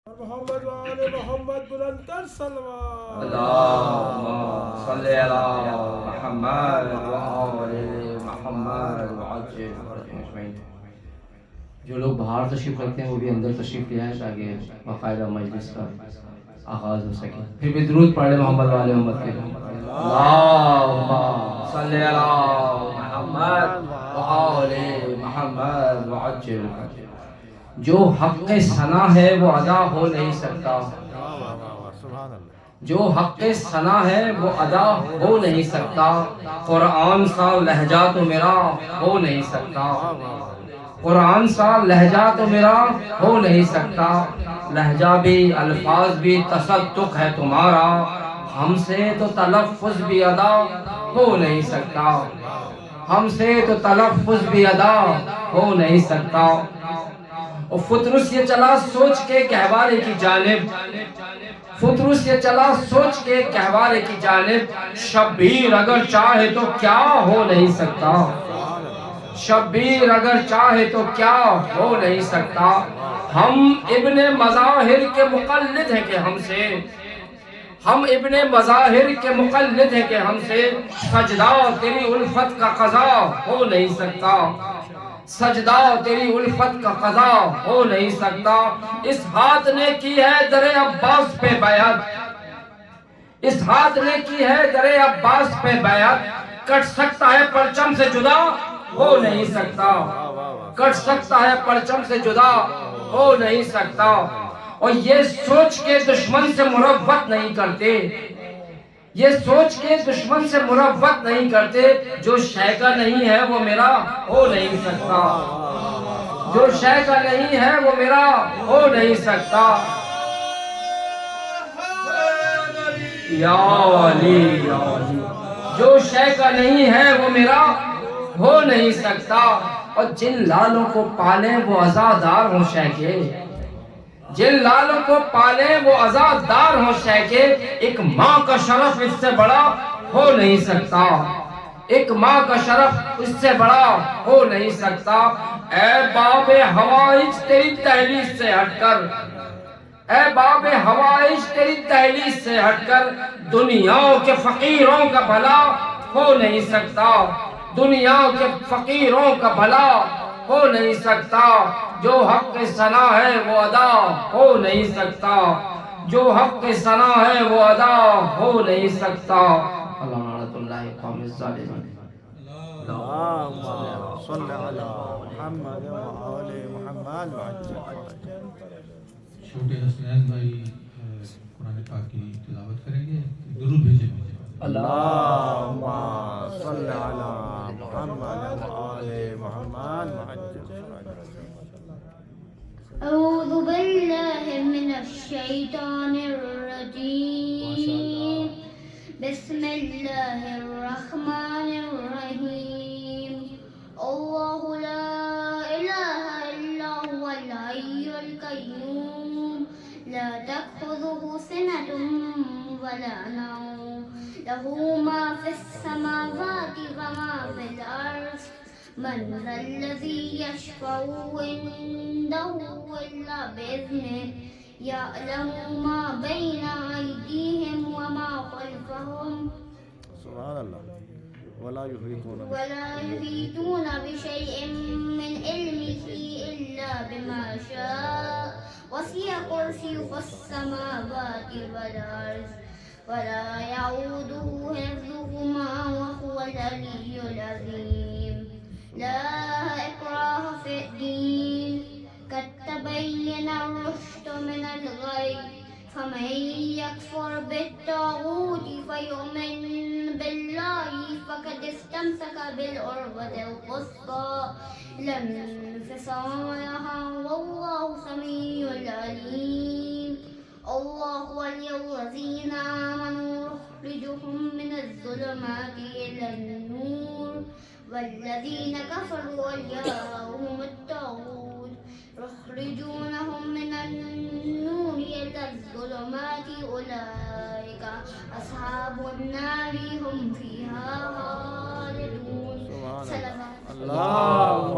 محمد وآل محمد بلند کر صلوات. اللهم صل على محمد وآل محمد وعجل فرجهم اجمعین. جو لوگ باہر تشریف رکھتے ہیں وہ بھی اندر تشریف لے آئیں تاکہ باقاعدہ مجلس کا آغاز ہو سکے. پھر بھی درود پڑھ لیں محمد وآل محمد کے. اللهم صل على محمد وآل محمد وعجل فرجهم. جو حق ثنا ہے وہ ادا ہو نہیں سکتا. جو حق ثنا ہے وہ ادا ہو نہیں سکتا. قرآن سا لہجہ تو میرا ہو نہیں سکتا. قرآن سا لہجہ تو میرا ہو نہیں سکتا. لہجہ بھی الفاظ بھی تصدق ہے تمہارا. ہم سے تو تلفظ بھی ادا ہو نہیں سکتا. ہم سے تو تلفظ بھی ادا ہو نہیں سکتا. اور فطرس یہ چلا سوچ کے گہوارے کی جانب. فطرس یہ چلا سوچ کے گہوارے کی جانب. شبیر اگر چاہے تو کیا ہو نہیں سکتا. شبیر اگر چاہے تو کیا ہو نہیں سکتا. ہم ابن مظاہر کے مقلد ہیں کہ ہم سے. ہم ابن مظاہر کے مقلد ہیں کہ ہم سے سجدہ تیری الفت کا قضا ہو نہیں سکتا. سجدہ تیری الفت کا قضا ہو نہیں سکتا. اس ہاتھ نے کی ہے در عباس پہ بیعت. اس ہاتھ نے کی ہے در عباس پہ بیعت. کٹ سکتا ہے پرچم سے جدا ہو نہیں سکتا. کٹ سکتا ہے پرچم سے جدا ہو نہیں سکتا. اور یہ سوچ کے دشمن سے مروت نہیں کرتے. یہ سوچ کے دشمن سے مروت نہیں کرتے. جو شے کا نہیں ہے وہ میرا ہو نہیں سکتا. جو شے کا نہیں ہے وہ میرا ہو نہیں سکتا. یا علی یا علی. جو شے کا نہیں ہے وہ میرا ہو نہیں سکتا. اور جن لالوں کو پالیں وہ عزادار ہوں شے کے. جن لالوں کو پالیں وہ عزادار ہوں شے کے. ایک ماں کا شرف اس سے بڑا ہو نہیں سکتا. ایک ماں کا شرف اس سے بڑا ہو نہیں سکتا. اے باب حوائج تیری دہلیز سے ہٹ کر. اے باب حوائج تیری دہلیز سے ہٹ کر. دنیا کے فقیروں کا بھلا ہو نہیں سکتا. دنیا کے فقیروں کا بھلا ہو نہیں سکتا. جو حق ثنا ہے وہ ادا ہو نہیں سکتا. جو حق ثنا ہے وہ ادا ہو نہیں سکتا. اللہم لعنت اللہ قوم الظالمین. اللہم صل علی محمد وآل محمد وعجل. چھوٹے حسنین بھائی قرآن پاک کی تلاوت کریں گے. درود بھیجیں. اللہم صل علی محمد وآل محمد وعجل. أعوذ بالله من الشيطان الرجيم. بسم الله الرحمن الرحيم. الله لا إله إلا هو الحي القيوم. لا تأخذه سنة ولا نوم. له ما في السماوات وما في الأرض. من ذا الذي يشفع عنده إلا بإذنه. يعلم ما بين أيديهم وما خلفهم. سبحان اللہ. ولا يحيطون بشيء من علمه إلا بما شاء. وسع كرسيه السماوات والأرض. ولا يعوده حفظهما وهو العلي العظيم. لا إكراه في الدين. قد تبين الرشد من الغي. فمن يكفر بالطاغوت فيؤمن بالله فقد استمسك بالعروة الوثقى لا انفصام لها والله سميع عليم. الله ولي الذين آمنوا يخرجهم من الظلمات إلى النور. والذين كفروا أولياؤهم الطاغوت يخرجونهم من النور إلى الظلمات. أولئك أصحاب النار هم فيها خالدون. اللہم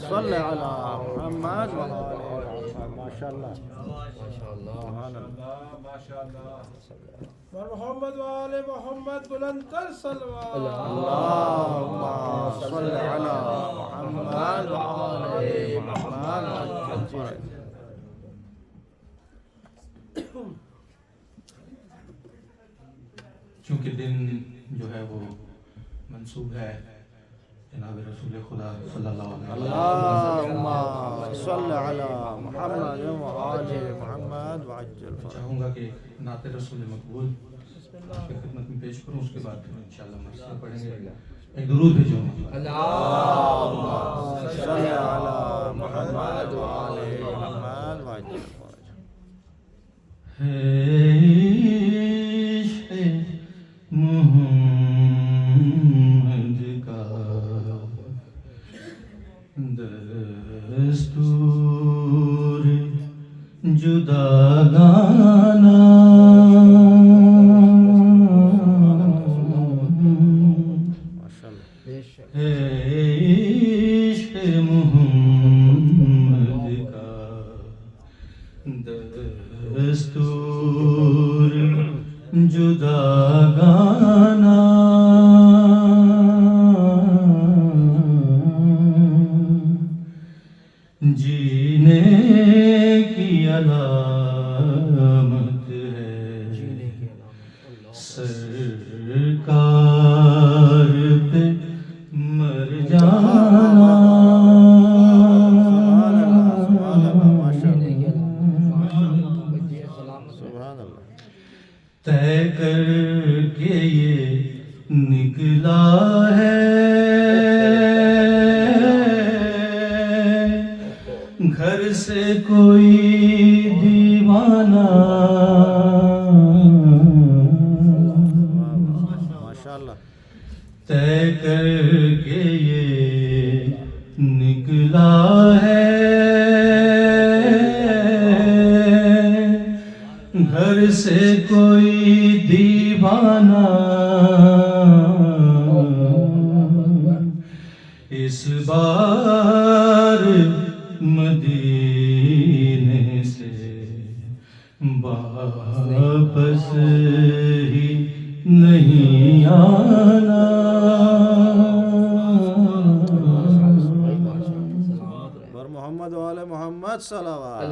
صل علی محمد وآل محمد. ماشاءاللہ. ور محمد وآل محمد بلند تر صلوات اللهم صل على محمد وآل محمد وعجل چونکہ دن جو ہے وہ منسوب ہے جناب رسول خدا صلی اللہ علیہ وسلم. اللهم صل على محمد وآل محمد وعجل فرجهم. چاہوں گا کہ نعت رسول مقبول آپ کی خدمت میں پیش کروں، اس کے بعد پھر انشاءاللہ مرثیہ پڑھیں گے. ایک درود بھیجو. اللهم صل على محمد وآل محمد وعجل فرجهم. محمد کا دستور جداگانا عشق محمد کا دستور جداگانا جینے کی علامت ہے سرکار پہ مر جانا. طے کر کے یہ نکلا ہے گھر سے کوئی دیوانہ. طے کر کے یہ نکلا ہے گھر سے کوئی دیوانہ. اس بار مدینے سے واپس ہی نہیں آنا. ور محمد وآل محمد صلوات.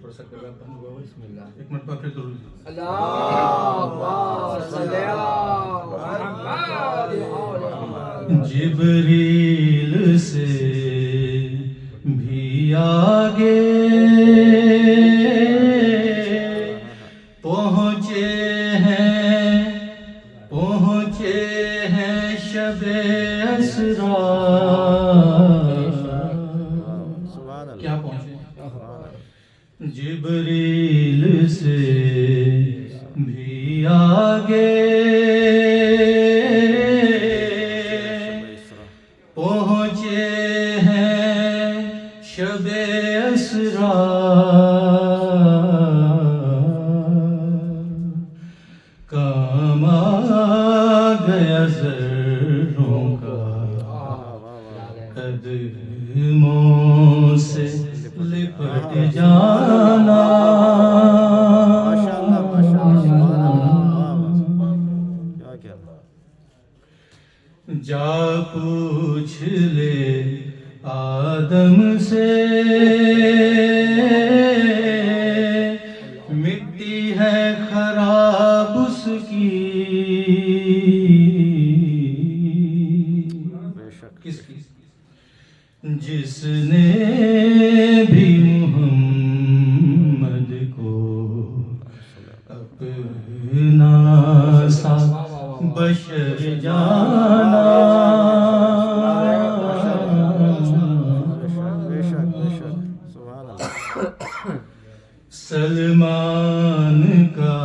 تھوڑا سا کر بند ہوا ہوا، بسم اللہ. ایک منٹ بعد پھر درود. جبریل سے بھی آگے پہنچے ہیں شب اسرا. کیا پہنچے؟ جبریل سے بھی آگے پہنچے ہیں شب اسرا. کام آ گیا ذروں کا قدموں سے لپٹ جانا. جا پوچھ لے آدم سے مٹی ہے خراب اس کی. کس کی؟ جس نے بھی محمد کو اپنا سا بشر جانا. سلمان کا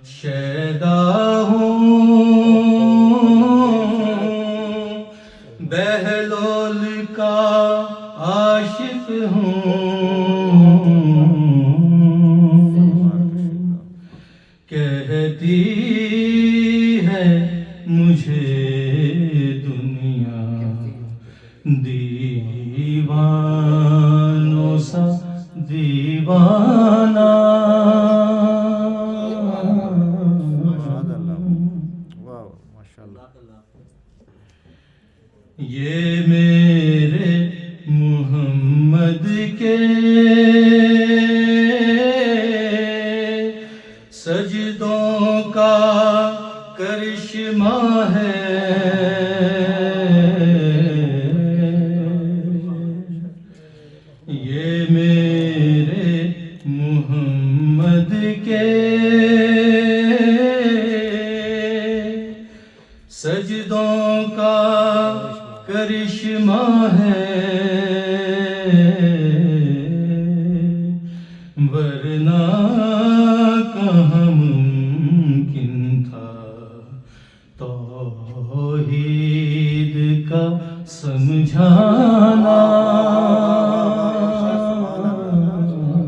شیدا ہوں بہلول کا عاشق ہوں. کہتی ہے مجھے دنیا یہ میرے محمد کے سجدوں کا کرشمہ ہے، یہ میرے محمد کے سجدوں کا کرشمہ ہے، ورنہ کہاں ممکن تھا توحید کا سمجھانا۔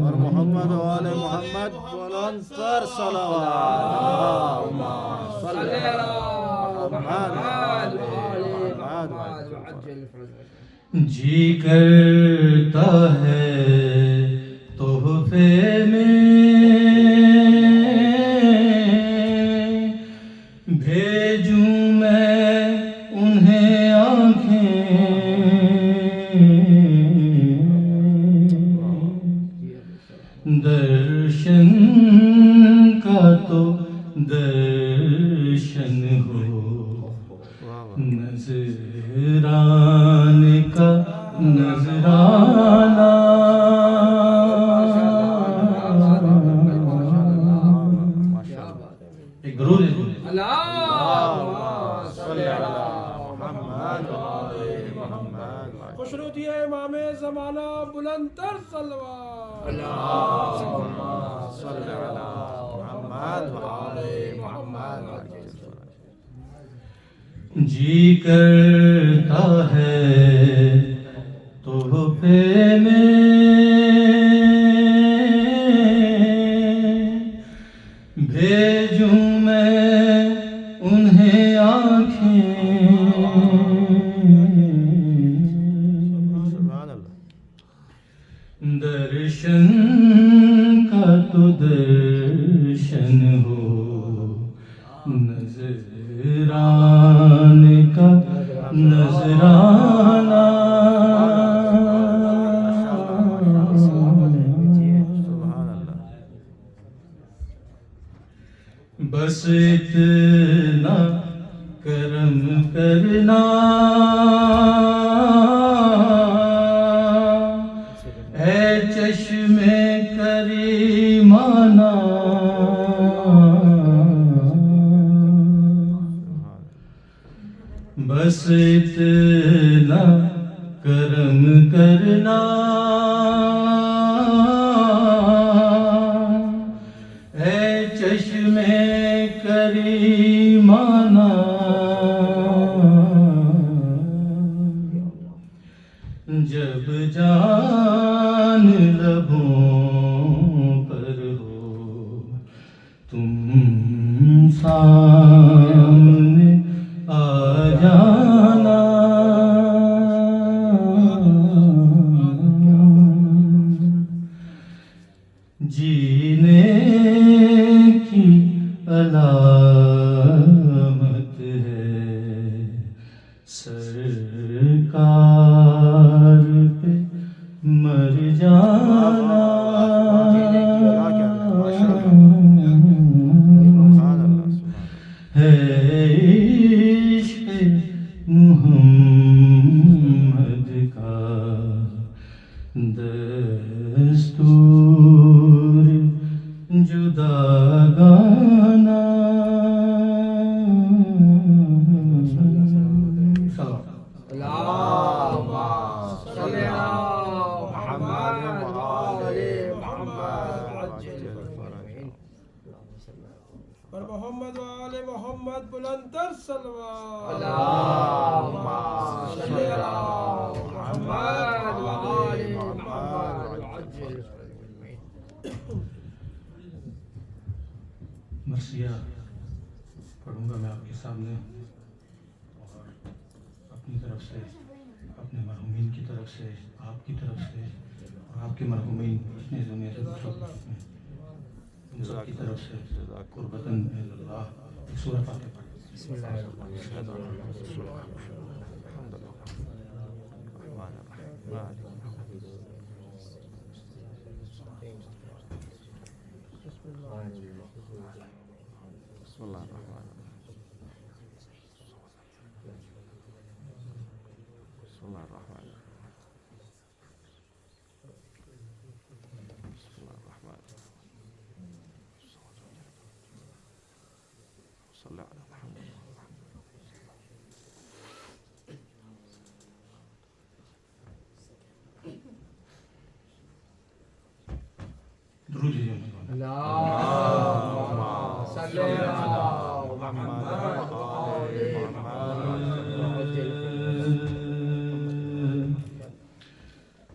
اور محمد وآل محمد بلند تر صلوات۔ صلی جی کرتا ہے تحفے میں بھیجوں میں انہیں آنکھیں، درشن کا تو درشن ہو، نذران کا نذرانہ۔ ایک درود ہے۔ خوشنودی امام زمانہ بلند تر صلوات۔ جی کرتا ہے تحفے میں بھیجوں میں انہیں آنکھیں، درشن کا تو درشن ہو، نذران کا نذرانہ۔ بس اتنا کرم کرنا ہے چشم کریمانہ، بس اتنا کرم کرنا ہے چشم کریمانہ، جب جان لبوں پر ہو تم سامنے آ جانا۔ جینے کی علامت ہے سرکار پہ مر جانا۔ ہے عشق محمد کا دستور جداگانہ۔ اور محمد وآل محمد بلند تر صلوات۔ مرثیہ پڑھوں گا میں آپ کے سامنے، اور اپنی طرف سے، اپنے مرحومین کی طرف سے، آپ کی طرف سے، اور آپ کے مرحومین اپنے دنیا سے ان سب کی طرف سے قربتاً اللہ ایک سورہ فاتحہ پڑھ۔ بسم اللہ الرحمن درود جی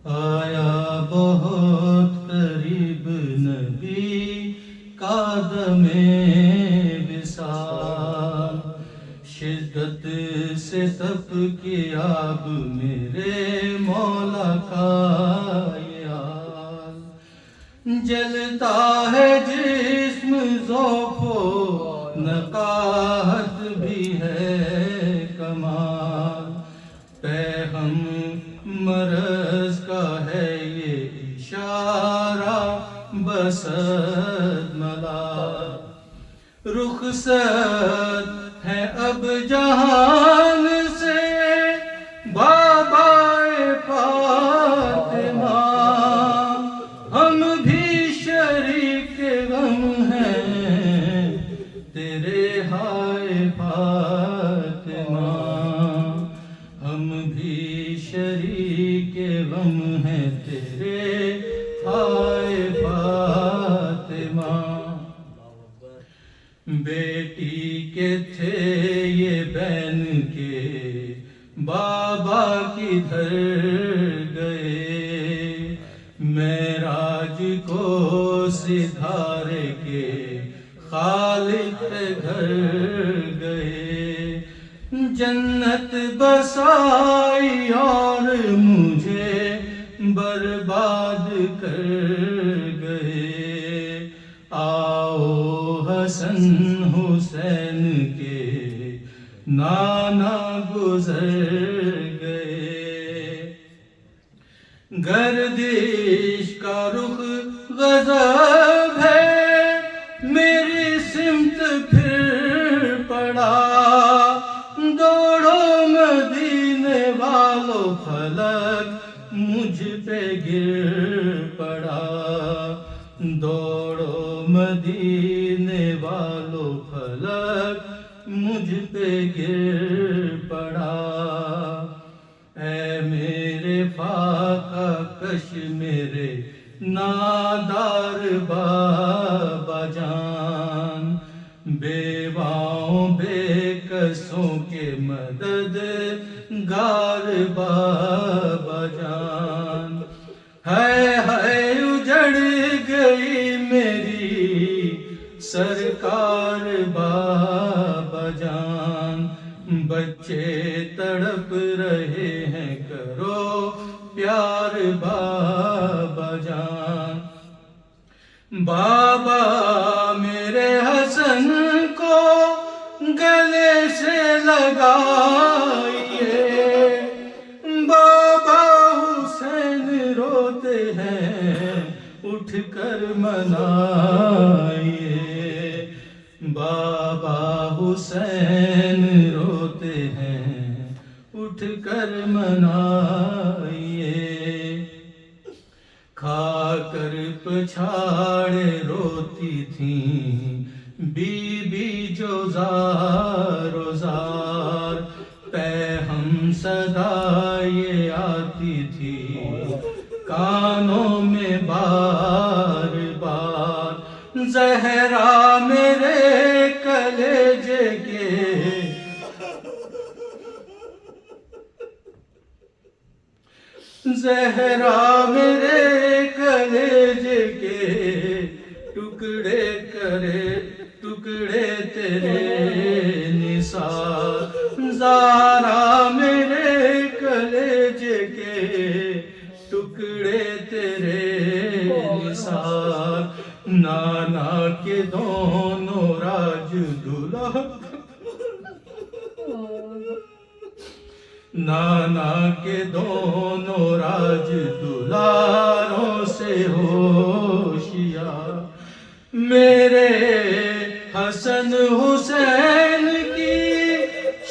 آیا بہت قریب نبی قدم وصال، شدت سے تپ کے آب میرے مولا کا یہ حال، جلتا ہے جسم ذوق و نقاہت بھی ہے کمال، پیغم مرض کا ہے یہ اشارہ بسد ملال، رخصت ہے اب جہان سے بابا فاطمہ، ہم بھی شریک غم ہیں تیرے ہائے فاطمہ، ہم بھی شریک غم ہیں تیرے ہائے فاطمہ، بیٹی کے تھے یہ بین کے بابا کدھر گئے، معراج کو سدھارے کے خالق گھر گئے، جنت بسائی اور مجھے برباد کر گئے، آؤ حسن حسین کے نانا گزر گئے، گردش کا رخ غضب ہے میری سمت پھر پڑا، دوڑو مدینے والو فلک مجھ پہ گر پڑا، دوڑو مدینے والو فلک مجھ پہ گر پڑا، اے میرے فاقہ کش میرے نادار بابا جان، بیواؤں بے کسوں کے مدد گار بابا جان، ہے اجڑ گئی میری سرکار بابا جان، بچے تڑپ رہے ہیں کرو پیار بابا جان، بابا میرے حسن کو گلے سے لگائیے، بابا حسین روتے ہیں اٹھ کر منائیے، بابا حسین روتے ہیں اٹھ کر منائیے، کھا کر پچھاڑے روتی تھیں بی بی جو زار زار، پہ ہم صدا یہ آتی تھی کانوں میں بار بار، زہرا میرے کلیجے کے زہرا میرے کلیجے کے ٹکڑے کرے ٹکڑے تیرے نثار، زارا میرے کلیجے کے ٹکڑے تیرے نثار، نانا کے دونوں راج دلہا نانا کے دونوں راج دلاروں سے ہوشیار، میرے حسن حسین کی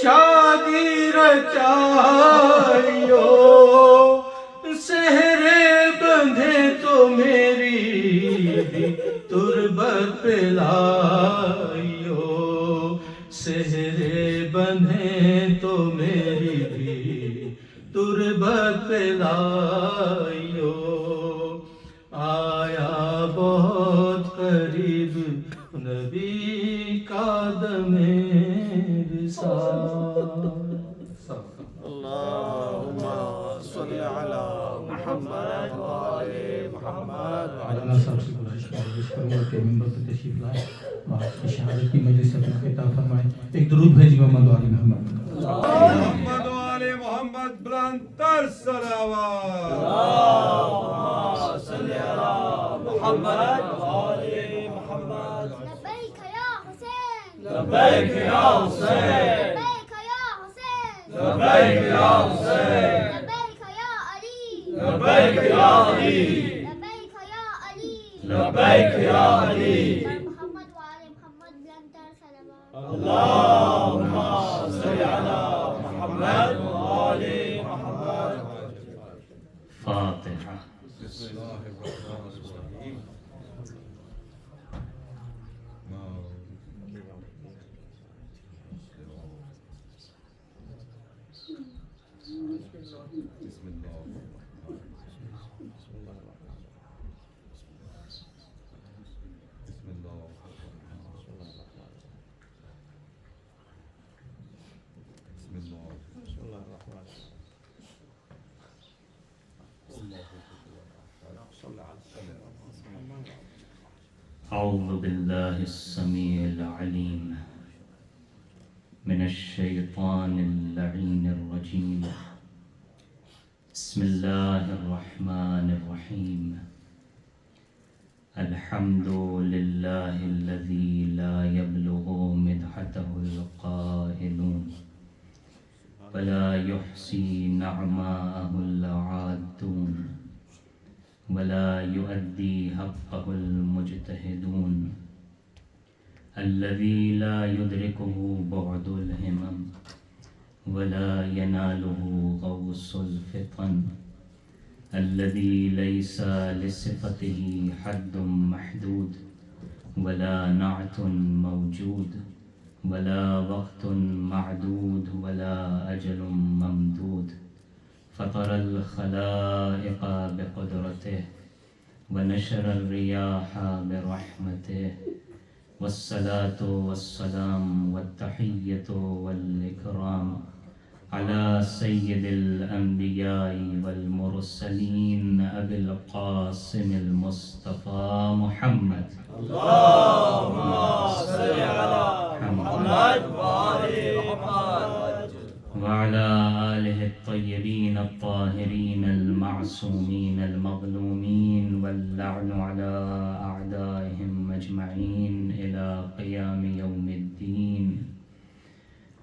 شادی رچائیو، سہرے بندھے تو میری بھی تربت پہ لائیو، سہرے بندھے تو میری بھی تربت پہ لائیو، آیا بہت قریب نبی کا دم وصال۔ اللہم صلی علی محمد وآل محمد۔ مولانا صاحب سے گزارش کروں گا کہ ممبر پر تشریف لائیں اور آپ کی شہادت کی مجلس سے اپنا خطاب فرمائیں۔ ایک درود بھیجی محمد وآل محمد۔ محمد وآل محمد بلند تر صلوات۔ اللہم صلی علی محمد وآل محمد۔ لبیک یا حسین، لبیک یا حسین، لبیک یا حسین، لبیک یا حسین، لبیک یا علی، لبیک یا علی، لبیک یا علی، لبیک یا علی۔ محمد وآل محمد بلند تر صلوات۔ اللہم صلی علی محمد وآل محمد۔ فاتحہ۔ أعوذ بالله السميع العليم من الشيطان اللعين الرجيم، بسم الله الرحمن الرحيم، الحمد لله الذي لا يبلغ مدحته القائلون ولا يحصي نعماءه العادون ولا يؤدي حقه المجتهدون، الذي لا يدركه بعد الهمم ولا يناله غوص الفطن، الذي ليس لصفته حد محدود ولا نعت موجود ولا وقت معدود ولا أجل ممدود، فطر الخلائق بقدرته ونشر الرياح برحمته، والصلاة والسلام والتحية والإكرام على سيد الأنبياء والمرسلين أبي القاسم المصطفى محمد، اللہم صلی علی محمد وآل محمد، وعلى آله الطيبين الطاهرين المعصومين المظلومين، واللعن على أعدائهم أجمعين إلى قيام يوم الدين.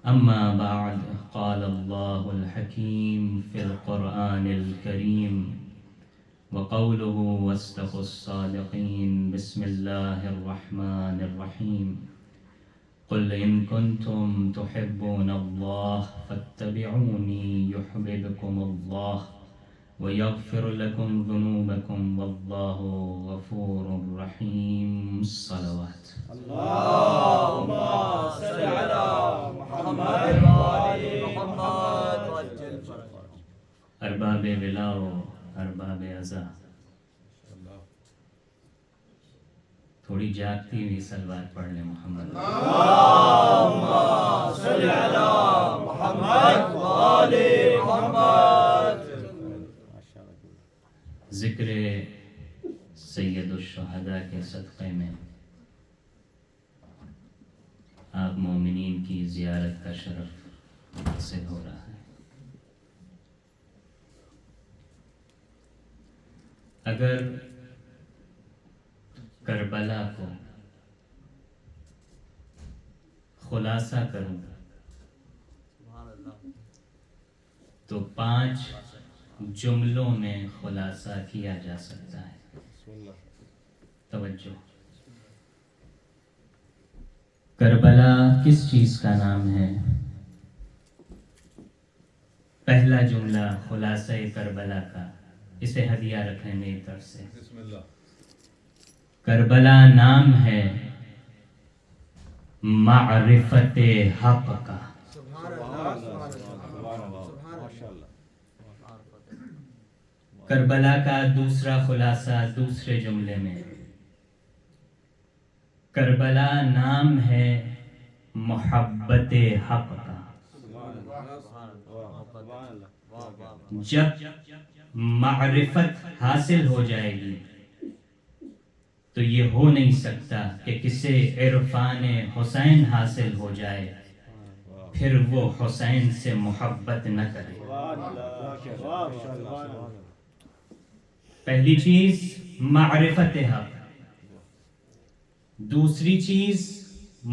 أما بعد، قال الله الحكيم في القرآن الكريم وقوله واصدق الصادقين، بسم الله الرحمن الرحيم، قل إن كنتم تحبون الله فاتبعوني يحببكم الله ويغفر لكم ذنوبكم والله غفور رحيم. الصلوات. اللہم صلی علی محمد وآل محمد۔ ارباب ولا و ارباب عزا، تھوڑی جاگتی ہوئی سلوات پڑھ لیں محمد۔ اللہم صلی علی محمد وآل محمد۔ ذکر سید الشہداء کے صدقے میں آپ مومنین کی زیارت کا شرف حاصل ہو رہا ہے۔ اگر کربلا کو خلاصہ کروں تو 5 جملوں میں خلاصہ کیا جا سکتا ہے. توجہ. کربلا کس چیز کا نام ہے؟ پہلا جملہ خلاصہ کربلا کا، اسے ہدیہ رکھیں میری طرف سے. کربلا نام ہے معرفت حق کا. کربلا کا دوسرا خلاصہ دوسرے جملے میں، کربلا نام ہے محبت حق کا. جب معرفت حاصل ہو جائے گی تو یہ ہو نہیں سکتا کہ کسے عرفان حسین حاصل ہو جائے پھر وہ حسین سے محبت نہ کرے. پہلی چیز معرفت حق، دوسری چیز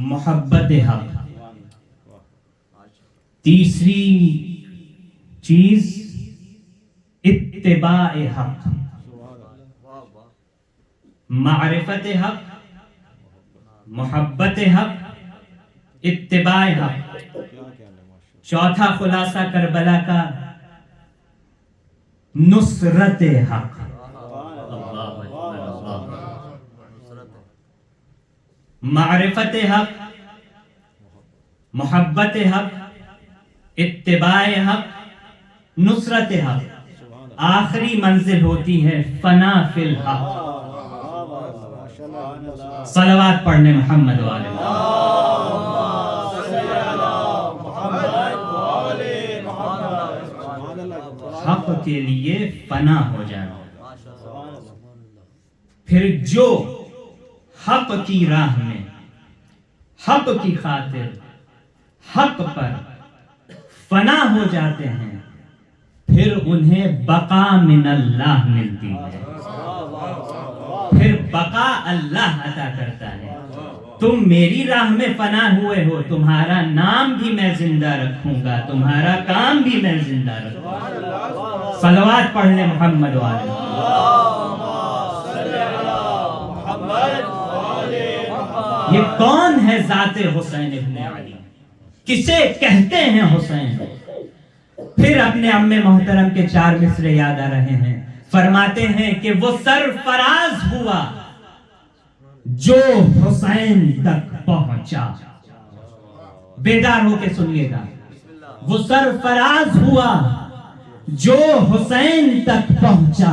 محبت حق، تیسری چیز اتباع حق. معرفت حق، محبت حق، اتباع حق. چوتھا خلاصہ کربلا کا نصرت حق. معرفت حق، محبت حق، اتباع حق، نصرت حق. آخری منزل ہوتی ہے فنا فی الحق. صلوات پڑھنے محمد والے. حق کے لیے فنا ہو جانا. پھر جو حق کی راہ میں، حق کی خاطر، حق پر فنا ہو جاتے ہیں پھر انہیں بقا من اللہ ملتی ہے. پھر بقا اللہ عطا کرتا ہے. تم میری راہ میں فنا ہوئے ہو، تمہارا نام بھی میں زندہ رکھوں گا، تمہارا کام بھی میں زندہ رکھوں گا. صلوات پڑھ لیں محمد والے. یہ کون ہے ذات حسین ابن علی؟ کسے کہتے ہیں حسین؟ پھر اپنے عم محترم کے 4 مصرے یاد آ رہے ہیں. فرماتے ہیں کہ وہ سرفراز ہوا جو حسین تک پہنچا. بیدار ہو کے سنیے گا. وہ سرفراز ہوا جو حسین تک پہنچا،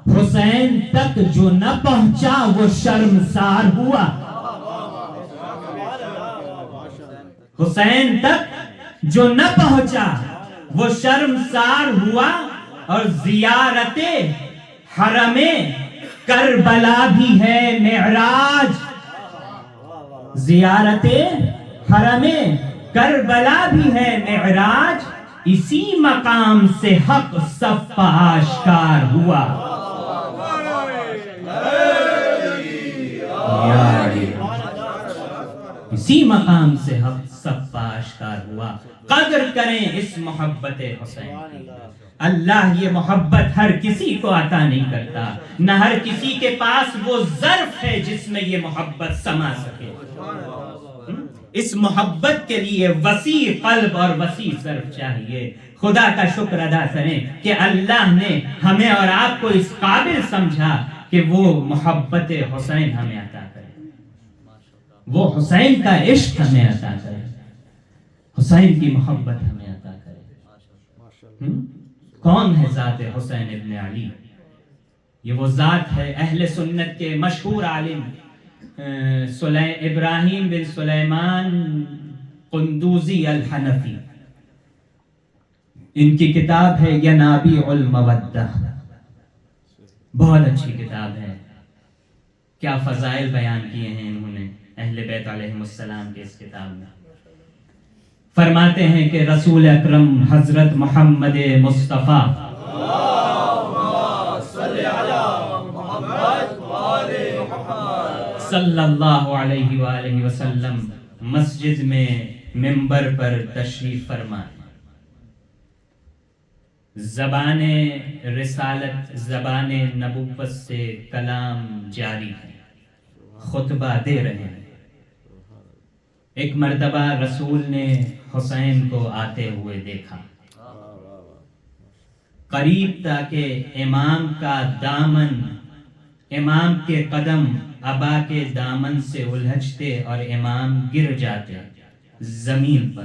حسین تک جو نہ پہنچا وہ شرمسار ہوا. حسین تک جو نہ پہنچا وہ شرمسار ہوا. اور زیارت حرم کربلا بھی ہے معراج. زیارت حرم کربلا بھی ہے معراج. اسی مقام سے حق سب پہ آشکار ہوا. اسی مقام سے حق سب پہ آشکار ہوا. قدر کریں اس محبت حسین کی. اللہ یہ محبت ہر کسی کو عطا نہیں کرتا، نہ ہر کسی کے پاس وہ ظرف ہے جس میں یہ محبت سما سکے. اس محبت کے لیے وسیع قلب اور وسیع ظرف چاہیے. خدا کا شکر ادا کریں کہ اللہ نے ہمیں اور آپ کو اس قابل سمجھا کہ وہ محبت حسین ہمیں عطا کرے، وہ حسین کا عشق ہمیں عطا کرے، حسین کی محبت ہمیں عطا کرے. کون ہے ذات حسین ابن علی؟ یہ وہ ذات ہے اہل سنت کے مشہور عالم ابراہیم بن سلیمان قندوزی الحنفی. ان کی کتاب ہے ینابیع المودہ، بہت اچھی کتاب ہے. کیا فضائل بیان کیے ہیں انہوں نے اہل بیت علیہم السلام کے اس کتاب میں. فرماتے ہیں کہ رسول اکرم حضرت محمد مصطفیٰ صلی اللہ علیہ وآلہ وسلم مسجد میں منبر پر تشریف فرما. زبان رسالت زبان نبوت سے کلام جاری ہے، خطبہ دے رہے ہیں۔ ایک مرتبہ رسول نے حسین کو آتے ہوئے دیکھا، قریب تھا کہ امام کا دامن، امام کے قدم ابا کے دامن سے الجھتے اور امام گر جاتے زمین پر۔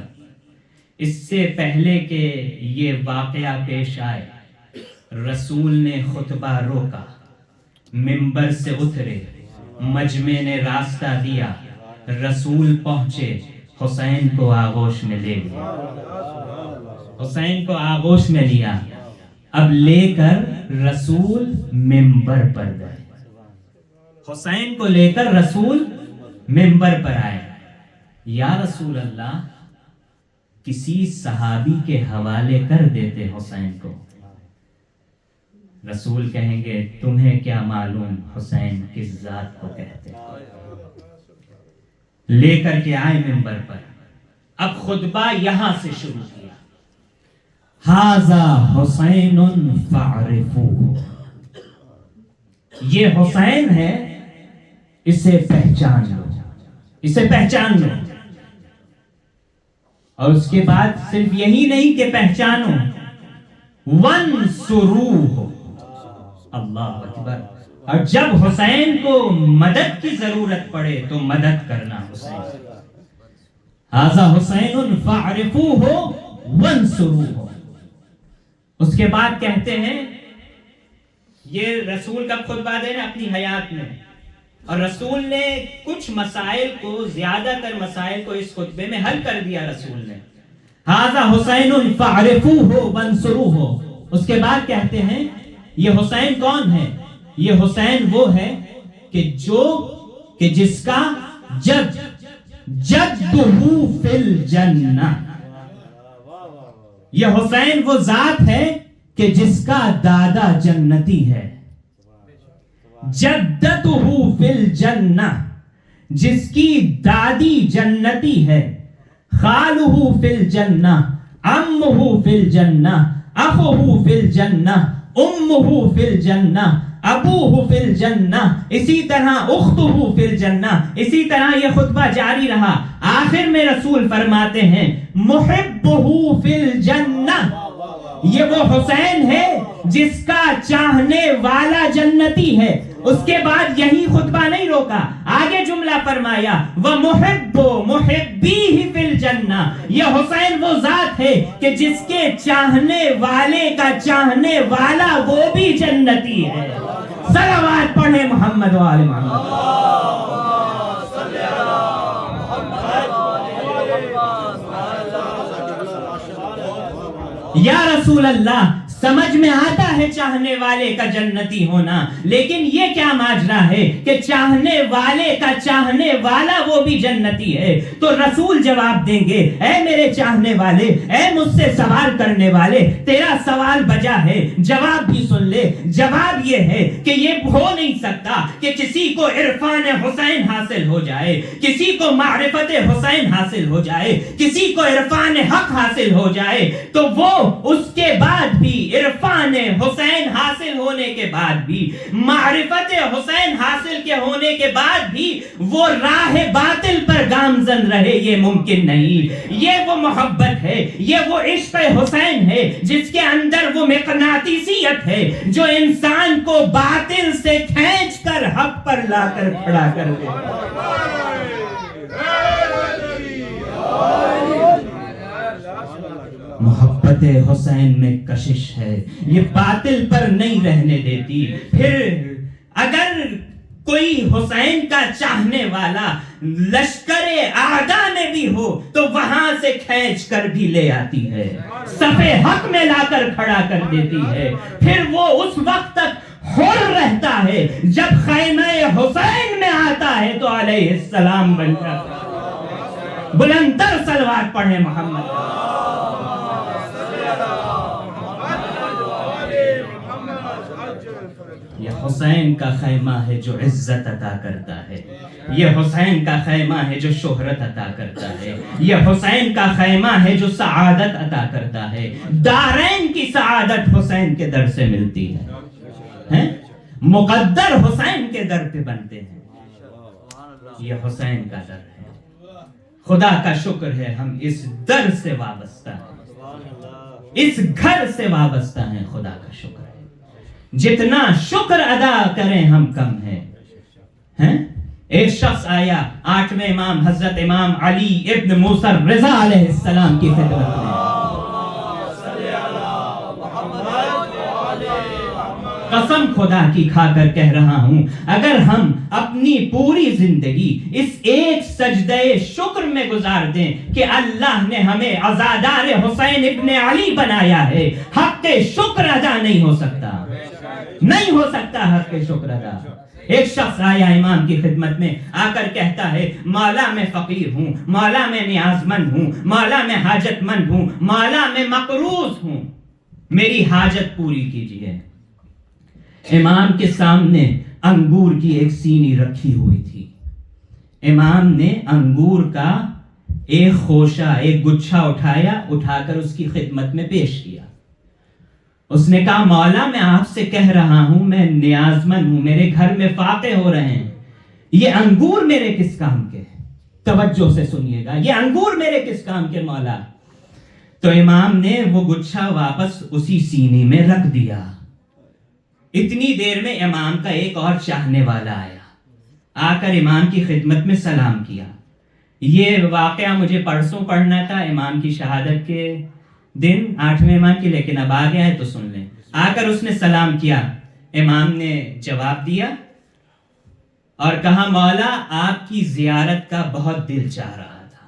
اس سے پہلے کہ یہ واقعہ پیش آئے، رسول نے خطبہ روکا، منبر سے اترے، مجمع نے راستہ دیا، رسول پہنچے، حسین کو آغوش میں لے لیا، حسین کو آغوش میں لیا۔ اب لے کر رسول منبر پر گئے، حسین کو لے کر رسول منبر پر آئے۔ یا رسول اللہ، کسی صحابی کے حوالے کر دیتے حسین کو۔ رسول کہیں گے تمہیں کیا معلوم حسین کس ذات کو کہتے۔ لے کر کے آئے منبر پر، اب خطبہ یہاں سے شروع کیا۔ ھذا حسین فاعرفوہ، یہ حسین ہے، اسے پہچان لو، اسے پہچان لو۔ اور اس کے بعد صرف یہی نہیں کہ پہچانو، وانصروہ، اللہ اکبر، اور جب حسین کو مدد کی ضرورت پڑے تو مدد کرنا حسین۔ ھذا حسین فاعرفوہ وانصروہ۔ اس کے بعد کہتے ہیں، یہ رسول کا خطبہ دے رہے اپنی حیات میں، اور رسول نے کچھ مسائل کو، زیادہ تر مسائل کو اس خطبے میں حل کر دیا رسول نے۔ ھذا حسین فاعرفوہ وانصروہ۔ اس کے بعد کہتے ہیں یہ حسین کون ہے؟ یہ حسین وہ ہے کہ جس کا جدہ فی الجنہ، یہ حسین وہ ذات ہے کہ جس کا دادا جنتی ہے، جدتہ فی الجنہ، جس کی دادی جنتی ہے، خالہ فی الجنہ، عمہ فی الجنہ، اخہ فی الجنہ، امہ فی الجنہ، ابوہ فی الجنہ، اسی طرح اختہ فی الجنہ۔ اسی طرح یہ خطبہ جاری رہا۔ آخر میں رسول فرماتے ہیں محبہ فی الجنہ، یہ وہ حسین ہے جس کا چاہنے والا جنتی ہے۔ اس کے بعد یہی خطبہ نہیں روکا، آگے جملہ فرمایا وَمُحِبُّ مُحِبِّيهِ فِي الْجَنَّةِ، یہ حسین وہ ذات ہے کہ جس کے چاہنے والے کا چاہنے والا وہ بھی جنتی ہے۔ صلوات پڑھیں محمد و آل محمد۔ یا رسول اللہ، سمجھ میں آتا ہے چاہنے والے کا جنتی ہونا، لیکن یہ کیا ماجرا ہے کہ چاہنے والے کا چاہنے والا وہ بھی جنتی ہے؟ تو رسول جواب دیں گے اے میرے چاہنے والے، اے مجھ سے سوال کرنے والے، تیرا سوال بجا ہے، جواب بھی سن لے۔ جواب یہ ہے کہ یہ ہو نہیں سکتا کہ کسی کو عرفان حسین حاصل ہو جائے، کسی کو معرفت حسین حاصل ہو جائے، کسی کو عرفان حق حاصل ہو جائے تو وہ اس کے بعد بھی، عرفان حسین حاصل ہونے کے بعد بھی، معرفت حسین حاصل کے ہونے کے بعد بھی وہ راہ باطل پر گامزن رہے، یہ ممکن نہیں۔ یہ وہ محبت ہے، یہ وہ عشق حسین ہے جس کے اندر وہ مقناطیسیت ہے جو انسان کو باطل سے کھینچ کر حق پر لا کر کھڑا کر دے۔ محبت حسین میں کشش ہے، یہ باطل پر نہیں رہنے دیتی۔ پھر اگر کوئی حسین کا چاہنے والا لشکر اعداء میں بھی ہو تو وہاں سے کھینچ کر بھی لے آتی ہے، صف حق میں لا کر کھڑا کر دیتی ہے۔ پھر وہ اس وقت تک حر رہتا ہے جب خیمہ حسین میں آتا ہے تو علیہ السلام بن جاتا ہے۔ بلندر صلوات پڑھیں محمد۔ یہ حسین کا خیمہ ہے جو عزت عطا کرتا ہے، یہ حسین کا خیمہ ہے جو شہرت عطا کرتا ہے، یہ حسین کا خیمہ ہے جو سعادت عطا کرتا ہے۔ دارین کی سعادت حسین کے در سے ملتی ہے، مقدر حسین کے در پہ بنتے ہیں، یہ حسین کا در ہے۔ خدا کا شکر ہے ہم اس در سے وابستہ ہیں، اس گھر سے وابستہ ہیں، خدا کا شکر ہے۔ جتنا شکر ادا کریں ہم کم ہیں۔ ایک شخص آیا 8ویں امام حضرت امام علی ابن موسیٰ رضا علیہ السلام کی خدمت میں، قسم خدا کی کھا کر کہہ رہا ہوں، اگر ہم اپنی پوری زندگی اس ایک سجدہ شکر میں گزار دیں کہ اللہ نے ہمیں عزادار حسین ابن علی بنایا ہے، حق شکر ادا نہیں ہو سکتا، نہیں ہو سکتا حق شکر ادا۔ ایک شخص آیا امام کی خدمت میں، آ کر کہتا ہے مولا میں فقیر ہوں، مولا میں نیاز مند ہوں، مولا میں حاجت مند ہوں، مولا میں مقروض ہوں، میری حاجت پوری کیجیے۔ امام کے سامنے انگور کی ایک سینی رکھی ہوئی تھی، امام نے انگور کا ایک خوشہ، ایک گچھا اٹھا کر اس کی خدمت میں پیش کیا۔ اس نے کہا مولا میں آپ سے کہہ رہا ہوں، میں نیاز مند ہوں، میرے گھر میں فاقے ہو رہے ہیں، یہ انگور میرے کس کام کے؟ توجہ سے سنیے گا، یہ انگور میرے کس کام کے مولا؟ تو امام نے وہ گچھا واپس اسی سینی میں رکھ دیا۔ اتنی دیر میں امام کا ایک اور چاہنے والا آیا، آ کر امام کی خدمت میں سلام کیا۔ یہ واقعہ مجھے پرسوں پڑھنا تھا امام کی شہادت کے دن، 8ویں امام کی، لیکن اب آ گیا ہے تو سن لیں۔ آ کر اس نے سلام کیا، امام نے جواب دیا اور کہا مولا آپ کی زیارت کا بہت دل چاہ رہا تھا،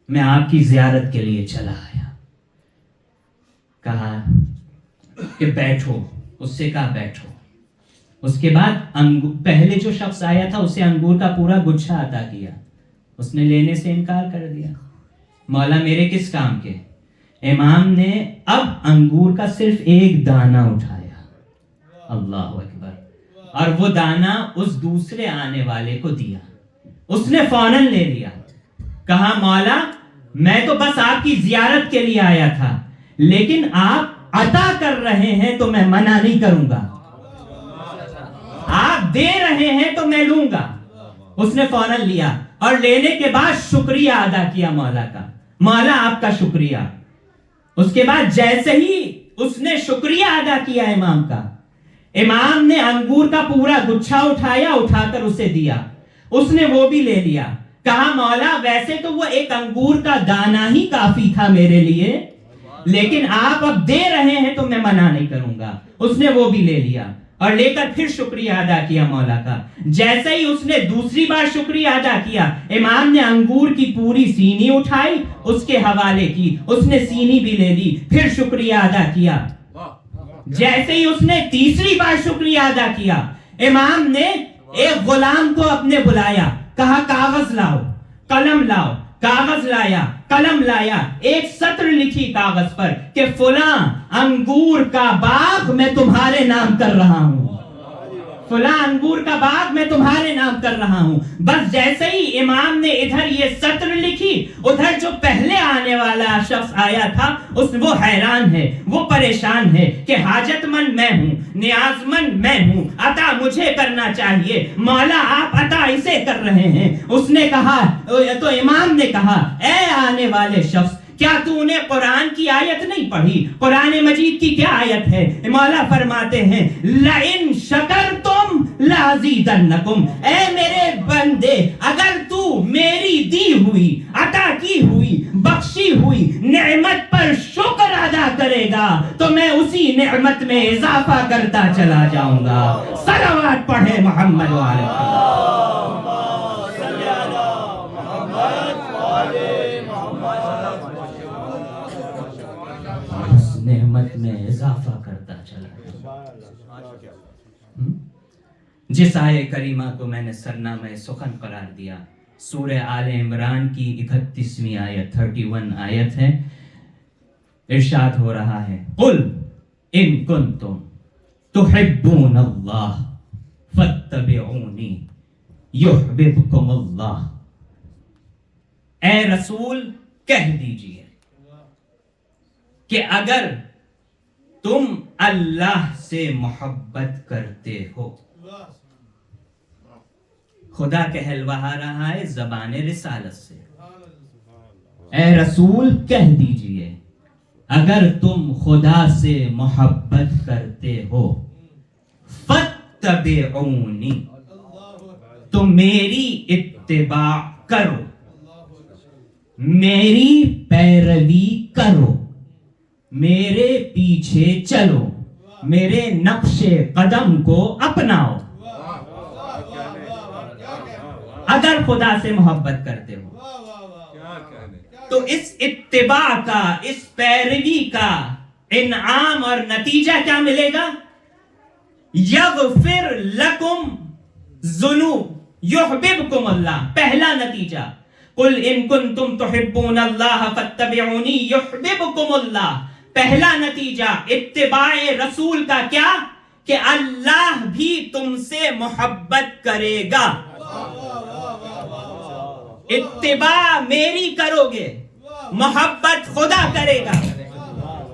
میں آپ کی زیارت کے لیے چلا آیا۔ کہا کہ بیٹھو، اس سے کہا بیٹھو۔ اس کے بعد پہلے جو شخص آیا تھا اسے انگور کا پورا گچھا عطا کیا، اس نے لینے سے انکار کر دیا۔ مولا میرے کس کام کے؟ امام نے اب انگور کا صرف ایک دانہ اٹھایا، اللہ اکبر، اور وہ دانہ اس دوسرے آنے والے کو دیا، اس نے فوراً لے لیا۔ کہا مولا میں تو بس آپ کی زیارت کے لیے آیا تھا، لیکن آپ عطا کر رہے ہیں تو میں منع نہیں کروں گا، آپ دے رہے ہیں تو میں لوں گا۔ اس نے فوراً لیا اور لینے کے بعد شکریہ ادا کیا مولا کا، مولا آپ کا شکریہ۔ اس کے بعد جیسے ہی اس نے شکریہ ادا کیا امام کا، امام نے انگور کا پورا گچھا اٹھا کر اسے دیا، اس نے وہ بھی لے لیا۔ کہا مولا ویسے تو وہ ایک انگور کا دانہ ہی کافی تھا میرے لیے، لیکن آپ اب دے رہے ہیں تو میں منع نہیں کروں گا۔ اس نے وہ بھی لے لیا اور لے کر پھر شکریہ ادا کیا مولا کا۔ جیسے ہی اس نے دوسری بار شکریہ ادا کیا، امام نے انگور کی پوری سینی اٹھائی، اس کے حوالے کی، اس نے سینی بھی لے لی، پھر شکریہ ادا کیا۔ جیسے ہی اس نے تیسری بار شکریہ ادا کیا، امام نے ایک غلام کو اپنے بلایا، کہا کاغذ لاؤ، قلم لاؤ۔ کاغذ لایا، قلم لایا، ایک سطر لکھی کاغذ پر کہ فلاں انگور کا باغ میں تمہارے نام کر رہا ہوں، فلاں انگور کا باغ میں تمہارے نام کر رہا ہوں۔ بس جیسے ہی امام نے ادھر یہ سطر لکھی، ادھر جو پہلے آنے والا شخص آیا تھا وہ حیران ہے، وہ پریشان ہے کہ حاجت مند میں ہوں، نیاز مند میں ہوں، عطا مجھے کرنا چاہیے، مولا آپ عطا اسے کر رہے ہیں۔ اس نے کہا، تو امام نے کہا اے آنے والے شخص، کیا تو نے قرآن کی آیت نہیں پڑھی؟ قرآن مجید کی کیا آیت ہے؟ مولا فرماتے ہیں لَإِن شَكَرْتُمْ لَأَزِيدَنَّكُمْ، اے میرے بندے اگر تو میری دی ہوئی، عطا کی ہوئی، بخشی ہوئی نعمت پر شکر ادا کرے گا تو میں اسی نعمت میں اضافہ کرتا چلا جاؤں گا۔ صلوات پڑھے محمد وعلى نعمت میں اضافہ کرتا چلا۔ جس آیے کریمہ کو میں نے سرنامہ سخن قرار دیا، سورہ آل عمران کی 31ویں آیت 31 آیت ہے، ارشاد ہو رہا ہے قل ان کنتم تحبون اللہ فاتبعونی یحببکم اللہ. اے رسول کہہ دیجئے کہ اگر تم اللہ سے محبت کرتے ہو. خدا کہلوا رہا ہے زبان رسالت سے. اے رسول کہہ دیجئے اگر تم خدا سے محبت کرتے ہو فاتبعونی تو میری اتباع کرو، میری پیروی کرو، میرے پیچھے چلو، میرے نقش قدم کو اپناؤ. اگر خدا سے محبت کرتے ہو تو اس اتباع کا، اس پیروی کا انعام اور نتیجہ کیا ملے گا؟ یغفر لکم ذنوب یحببکم اللہ. پہلا نتیجہ قل ان کنتم تحبون اللہ فاتبعونی یحببکم اللہ. پہلا نتیجہ اتباع رسول کا کیا؟ کہ اللہ بھی تم سے محبت کرے گا. اتباع میری کرو گے، محبت خدا کرے گا.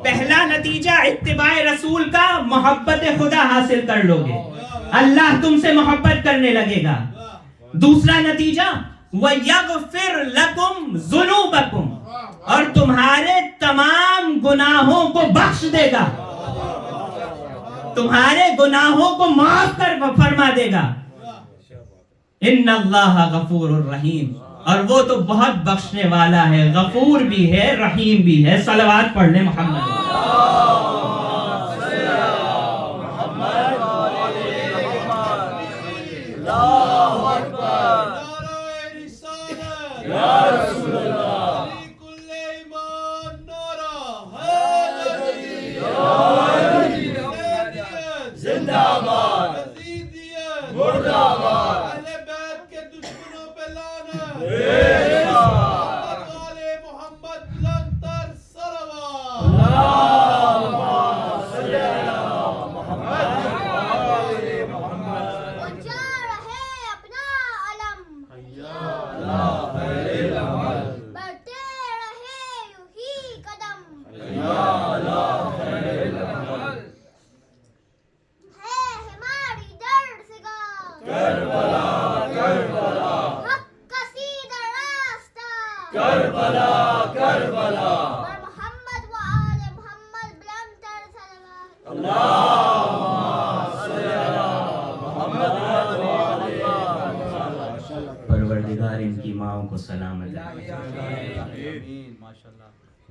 پہلا نتیجہ اتباع رسول کا، محبت خدا حاصل کر لو گے، اللہ تم سے محبت کرنے لگے گا. دوسرا نتیجہ وَيَغْفِرْ لَكُمْ ذُنُوبَكُمْ، اور تمہارے تمام گناہوں کو بخش دے گا، تمہارے گناہوں کو معاف کر فرما دے گا. ان اللہ غفور الرحیم، اور وہ تو بہت بخشنے والا ہے، غفور بھی ہے، رحیم بھی ہے. صلوات پڑھ لیں محمد. پروردگار ان کی ماؤں کو سلامت رکھے.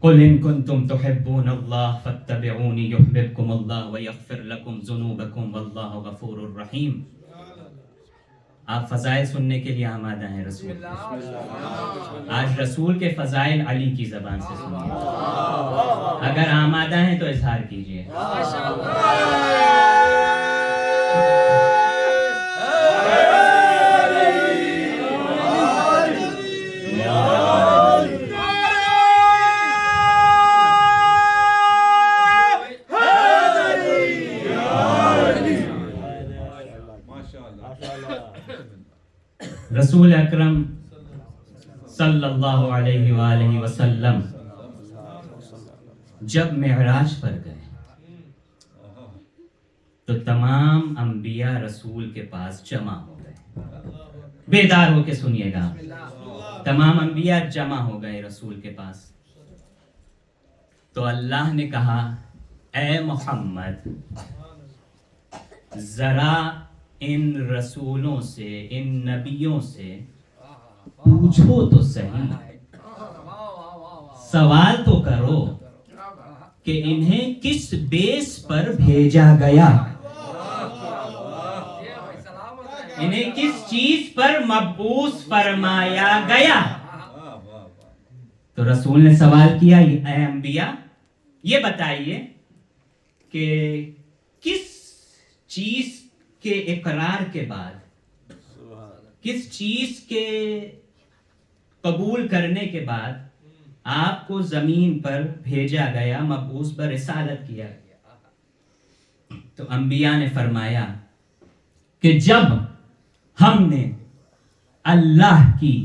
قل ان کنتم تحبون اللہ فاتبعونی یحببکم اللہ ویغفر لکم ذنوبکم واللہ غفور الرحیم. آپ فضائل سننے کے لیے آمادہ ہیں رسول. آج رسول کے فضائل علی کی زبان سے سنیے. اگر آمادہ ہیں تو اظہار کیجئے. رسول اکرم صلی اللہ علیہ وآلہ وسلم جب معراج پر گئے تو تمام انبیاء رسول کے پاس جمع ہو گئے. بیدار ہو کے سنیے گا. تمام انبیاء جمع ہو گئے رسول کے پاس. تو اللہ نے کہا اے محمد ذرا ان رسولوں سے، ان نبیوں سے پوچھو تو صحیح، سوال تو کرو کہ انہیں کس بیس پر بھیجا گیا، انہیں کس چیز پر مبعوث فرمایا گیا. تو رسول نے سوال کیا اے انبیاء یہ بتائیے کہ کس چیز کے اقرار کے بعد، کس چیز کے قبول کرنے کے بعد آپ کو زمین پر بھیجا گیا، مبعوث پر رسالت کیا گیا. تو انبیاء نے فرمایا کہ جب ہم نے اللہ کی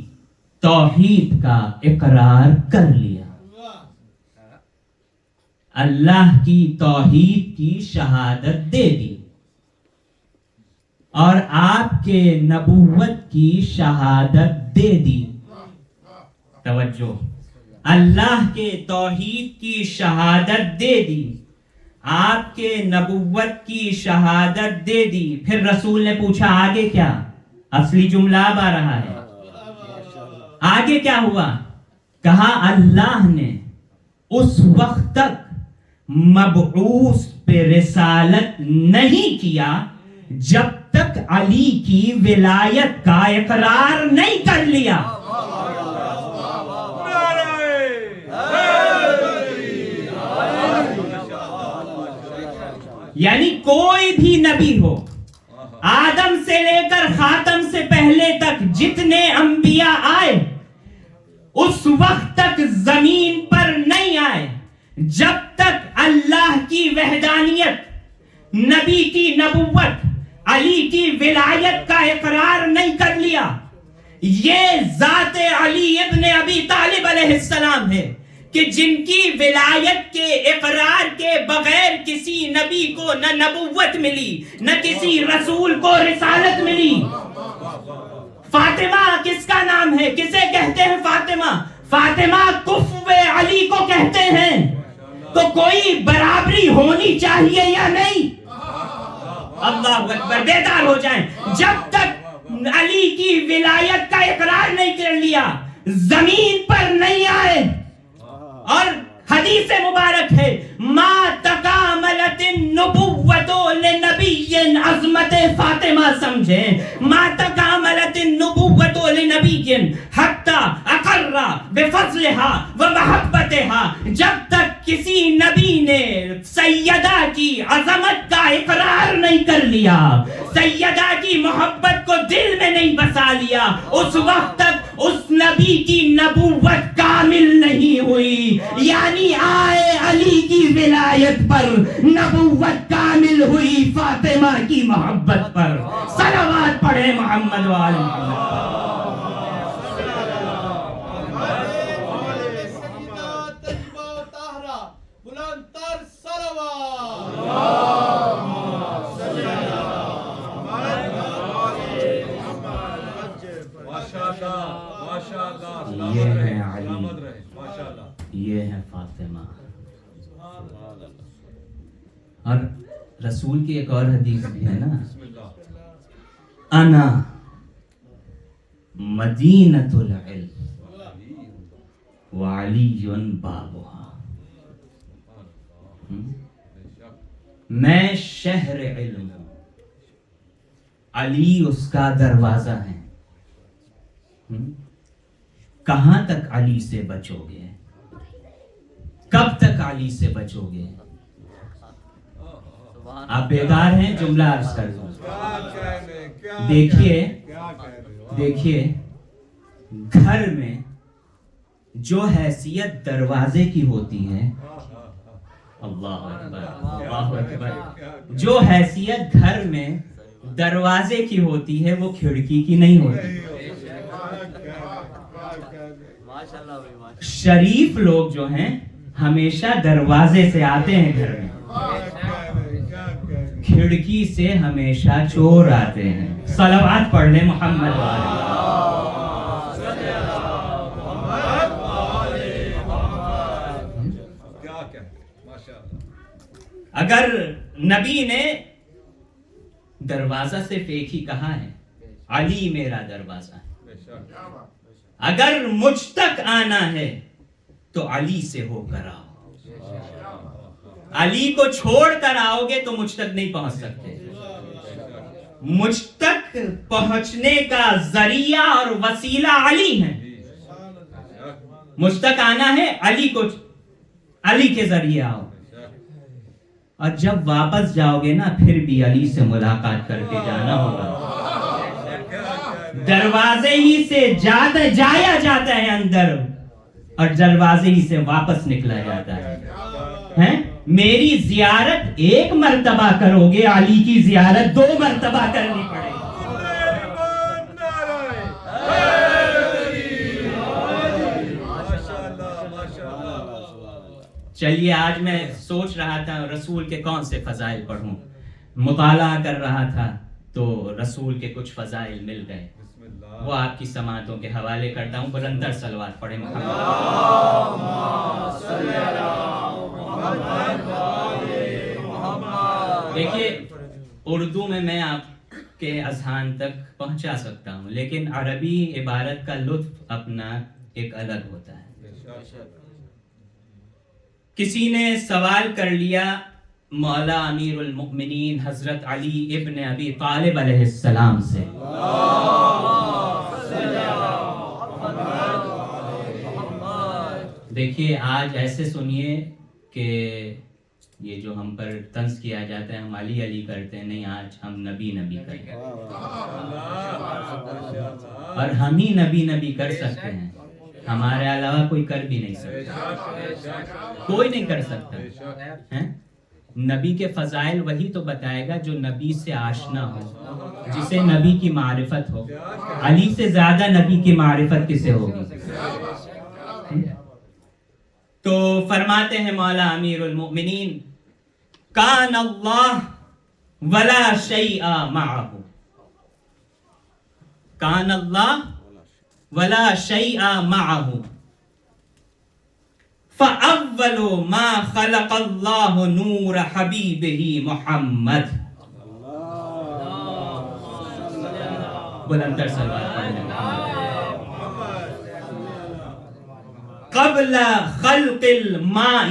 توحید کا اقرار کر لیا، اللہ کی توحید کی شہادت دے دی اور آپ کے نبوت کی شہادت دے دی، توجہ، اللہ کے توحید کی شہادت دے دی، آپ کے نبوت کی شہادت دے دی، پھر رسول نے پوچھا آگے کیا؟ اصلی جملہ اب آ رہا ہے، آگے کیا ہوا؟ کہا اللہ نے اس وقت تک مبعوث پہ رسالت نہیں کیا جب تک علی کی ولایت کا اقرار نہیں کر لیا۔ یعنی کوئی بھی نبی ہو، آدم سے لے کر خاتم سے پہلے تک جتنے انبیاء آئے، اس وقت تک زمین پر نہیں آئے جب تک اللہ کی وحدانیت، نبی کی نبوت، علی کی ولایت کا اقرار نہیں کر لیا۔ یہ ذات علی ابن ابی طالب علیہ السلام ہے کہ جن کی ولایت کے اقرار کے بغیر کسی نبی کو نہ نبوت ملی، نہ کسی رسول کو رسالت ملی۔ فاطمہ کس کا نام ہے؟ کسے کہتے ہیں فاطمہ؟ فاطمہ کفو علی کو کہتے ہیں۔ تو کوئی برابری ہونی چاہیے یا نہیں؟ اللہ اکبر، بیدار ہو جائیں۔ جب تک علی کی ولایت کا اقرار نہیں کر لیا، زمین پر نہیں آئے۔ اور حدیث مبارک ہے ما تکاملت النبوۃ لنبی، عظمت فاطمہ سمجھے، ما تکاملت النبوۃ لنبی حتی اقر بفضلها ومحبتها، جب تک کسی نبی نے سیدہ کی عظمت کا اقرار نہیں کر لیا، سیدہ کی محبت کو دل میں نہیں بسا لیا، اس وقت تک اس نبی کی نبوت کامل نہیں ہوئی۔ یعنی آئے علی کی ولایت پر، نبوت کامل ہوئی فاطمہ کی محبت پر۔ صلوات پڑھے محمد وآل محمد۔ یہ ہے علی، یہ ہے فاطمہ۔ اور رسول کی ایک اور حدیث بھی ہے نا، انا مدینۃ العلم وعلی بابها، میں شہر علم ہوں، علی اس کا دروازہ ہے۔ کہاں تک علی سے بچو گے؟ کب تک علی سے بچو گے؟ آپ بیدار ہیں؟ جملہ عرض کر دوں۔ دیکھیے گھر میں جو حیثیت دروازے کی ہوتی ہے، اللہ اکبر اللہ اکبر، جو حیثیت گھر میں دروازے کی ہوتی ہے وہ کھڑکی کی نہیں ہوتی۔ شریف لوگ جو ہیں ہمیشہ دروازے سے آتے ہیں گھر میں، کھڑکی سے ہمیشہ چور آتے ہیں۔ صلوات پڑھ لیں محمد والے۔ اگر نبی نے دروازہ صرف ایک ہی کہا ہے، علی میرا دروازہ ہے، اگر مجھ تک آنا ہے تو علی سے ہو کر آؤ۔ علی کو چھوڑ کر آؤ گے تو مجھ تک نہیں پہنچ سکتے۔ مجھ تک پہنچنے کا ذریعہ اور وسیلہ علی ہے۔ مجھ تک آنا ہے، علی کے ذریعے آؤ، اور جب واپس جاؤ گے نا پھر بھی علی سے ملاقات کر کے جانا ہوگا۔ دروازے ہی سے جایا جاتا ہے اندر، اور دروازے ہی سے واپس نکلا جاتا ہے۔ میری زیارت ایک مرتبہ کرو گے، علی کی زیارت 2 مرتبہ کرنی پڑے گی۔ چلیے آج میں سوچ رہا تھا رسول کے کون سے فضائل پڑھوں، مطالعہ کر رہا تھا تو رسول کے کچھ فضائل مل گئے، وہ آپ کی سماعتوں کے حوالے کرتا ہوں۔ بلندر صلوات پڑھیں محمد۔ دیکھیے اردو میں آپ کے اذہان تک پہنچا سکتا ہوں، لیکن عربی عبارت کا لطف اپنا ایک الگ ہوتا ہے۔ کسی نے سوال کر لیا مولا امیر المؤمنین حضرت علی ابن ابی طالب علیہ السلام سے، دیکھیے آج ایسے سنیے کہ یہ جو ہم پر طنز کیا جاتا ہے ہم علی علی کرتے ہیں، نہیں، آج ہم نبی نبی کرتے ہیں، اور ہم ہی نبی نبی کر سکتے ہیں، ہمارے علاوہ کوئی کر بھی نہیں سکتا، کوئی نہیں کر سکتا۔ نبی کے فضائل وہی تو بتائے گا جو نبی سے آشنا ہو، جسے نبی کی معرفت ہو۔ علی سے زیادہ نبی کی معرفت کسے ہوگی؟ تو فرماتے ہیں مولا امیر المؤمنین، کان اللہ ولا شیء معہ، کان اللہ ولا شیء معہ، فاول ما خلق اللہ نور حبیبہ محمد۔ بلندر صلوات پڑھیں۔ قبل خلق الماء،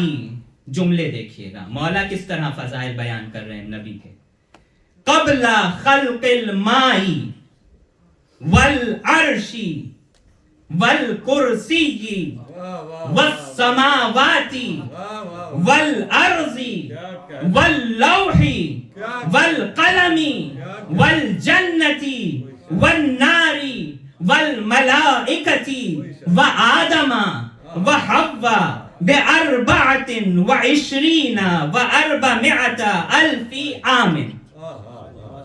جملے دیکھیے گا مولا کس طرح فضائل بیان کر رہے ہیں نبی کے۔ قبل خلق الماء والعرش والکرسی والسماوات والارض واللوح والقلم والجنة والنار والملائکة وآدم وحوا ب24 و400 الف عام۔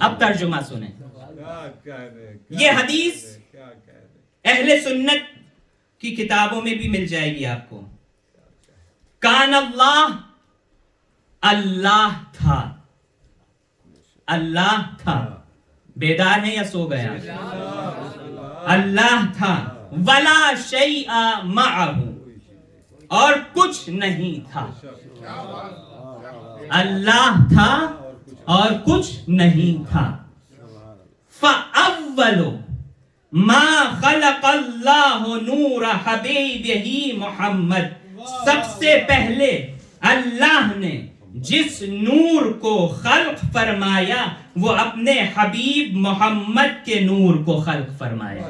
اب ترجمہ سنیں، یہ حدیث اہل سنت کی کتابوں میں بھی مل جائے گی آپ کو۔ کان اللہ، اللہ تھا، اللہ تھا، بیدار ہے یا سو گیا؟ اللہ تھا، ولا شیء معہ، اور کچھ نہیں تھا۔ اللہ تھا اور کچھ نہیں تھا۔ فاول ما خلق اللہ نور حبیبہ محمد، سب سے پہلے اللہ نے جس نور کو خلق فرمایا وہ اپنے حبیب محمد کے نور کو خلق فرمایا۔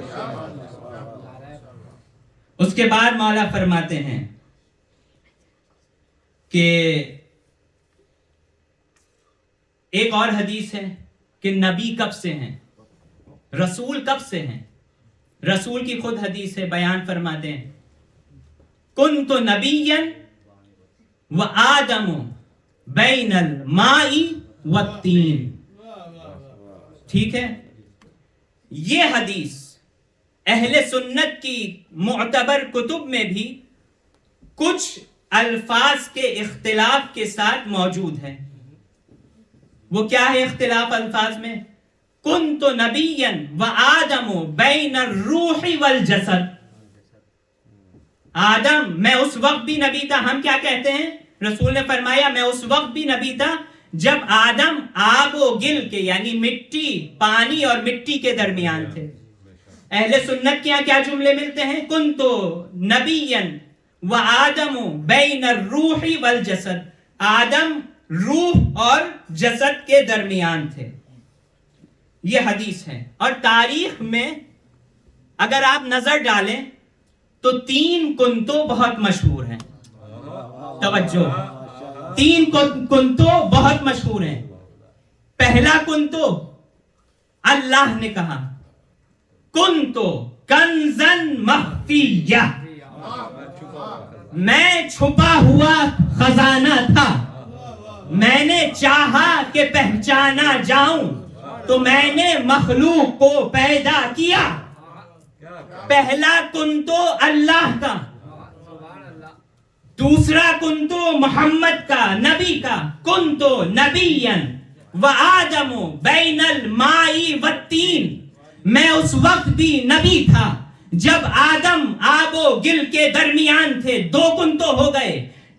اس کے بعد مولا فرماتے ہیں کہ ایک اور حدیث ہے کہ نبی کب سے ہیں، رسول کب سے ہیں۔ رسول کی خود حدیث ہے، بیان فرماتے ہیں کنت نبیا وآدم بین الماء والطین۔ ٹھیک ہے، یہ حدیث اہل سنت کی معتبر کتب میں بھی کچھ الفاظ کے اختلاف کے ساتھ موجود ہے۔ وہ کیا ہے اختلاف الفاظ میں؟ کنت نبیا وآدم بین الروح والجسد، آدم میں اس وقت بھی نبی تھا، ہم کیا کہتے ہیں؟ رسول نے فرمایا میں اس وقت بھی نبی تھا جب آدم آب و گل کے یعنی مٹی، پانی اور مٹی کے درمیان تھے۔ اہل سنت کے یہاں کیا جملے ملتے ہیں؟ کنت نبیا وآدم بین الروح والجسد، آدم روح اور جسد کے درمیان تھے۔ یہ حدیث ہے، اور تاریخ میں اگر آپ نظر ڈالیں تو 3 کنتو بہت مشہور ہیں۔ توجہ، 3 کنتو بہت مشہور ہیں۔ پہلا کنتو اللہ نے کہا کنتو کنزن مخفیہ، میں چھپا ہوا خزانہ تھا۔ میں نے چاہا کہ پہچانا جاؤں تو میں نے مخلوق کو پیدا کیا. پہلا کن تو اللہ کا, دوسرا کن تو محمد کا, نبی کا. کن تو نبیًا و آدم بین الماء والتین, میں اس وقت بھی نبی تھا جب آدم آب و گل کے درمیان تھے. دو کن تو ہو گئے,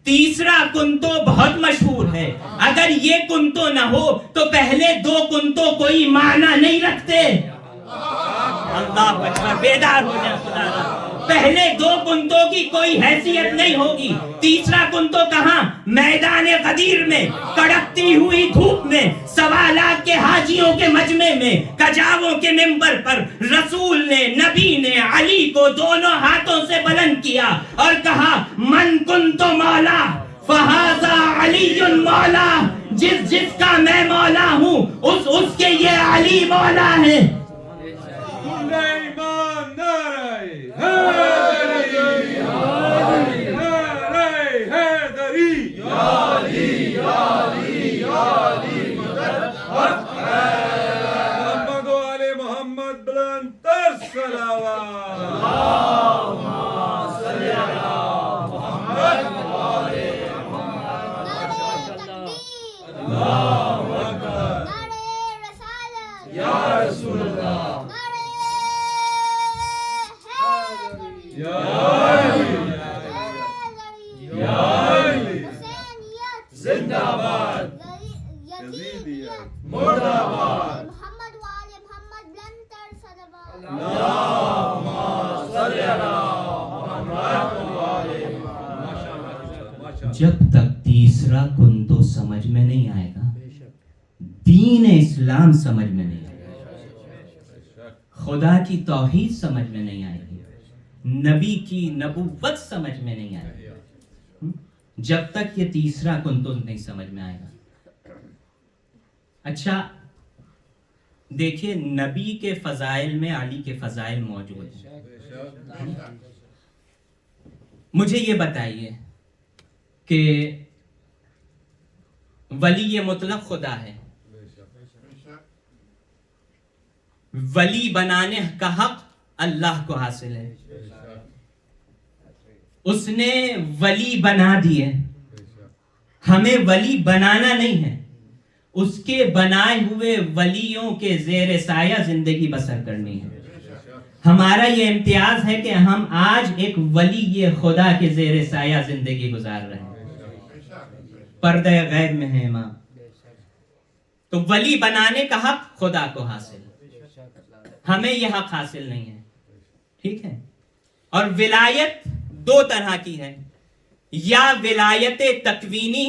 تیسرا کن تو بہت مشہور ہے. اگر یہ کن تو نہ ہو تو پہلے دو کن تو کوئی معنی نہیں رکھتے. اللہ اکبر, بیدار ہو جائے خدا را. پہلے دو کنتوں کی کوئی حیثیت نہیں ہوگی. تیسرا کنتو کہاں؟ میدان غدیر میں, کڑکتی ہوئی دھوپ میں, سوالات کے حاجیوں کے مجمع میں, کجاووں کے منبر پر رسول نے, نبی نے علی کو دونوں ہاتھوں سے بلند کیا اور کہا من کنتو مولا فہذا علی مولا. جس کا میں مولا ہوں اس کے یہ علی مولا ہے. جب تک تیسرا کنتو سمجھ میں نہیں آئے گا, دین اسلام سمجھ میں نہیں آئے گا, خدا کی توحید سمجھ میں نہیں آئے گی, نبی کی نبوت سمجھ میں نہیں آئے گی, جب تک یہ تیسرا کنتو نہیں سمجھ میں آئے گا. اچھا دیکھیے, نبی کے فضائل میں علی کے فضائل موجود ہیں. مجھے یہ بتائیے کہ ولی مطلق خدا ہے, ولی بنانے کا حق اللہ کو حاصل ہے. اس نے ولی بنا دیے, ہمیں ولی بنانا نہیں ہے, اس کے بنائے ہوئے ولیوں کے زیر سایہ زندگی بسر کرنی ہے. ہمارا یہ امتیاز ہے کہ ہم آج ایک ولی خدا کے زیر سایہ زندگی گزار رہے ہیں, پردہ غیب میں ہے امام. تو ولی بنانے کا حق خدا کو حاصل ہے, ہمیں یہ حق حاصل نہیں ہے. ٹھیک ہے. اور ولایت دو طرح کی ہے, یا ولایت تکوینی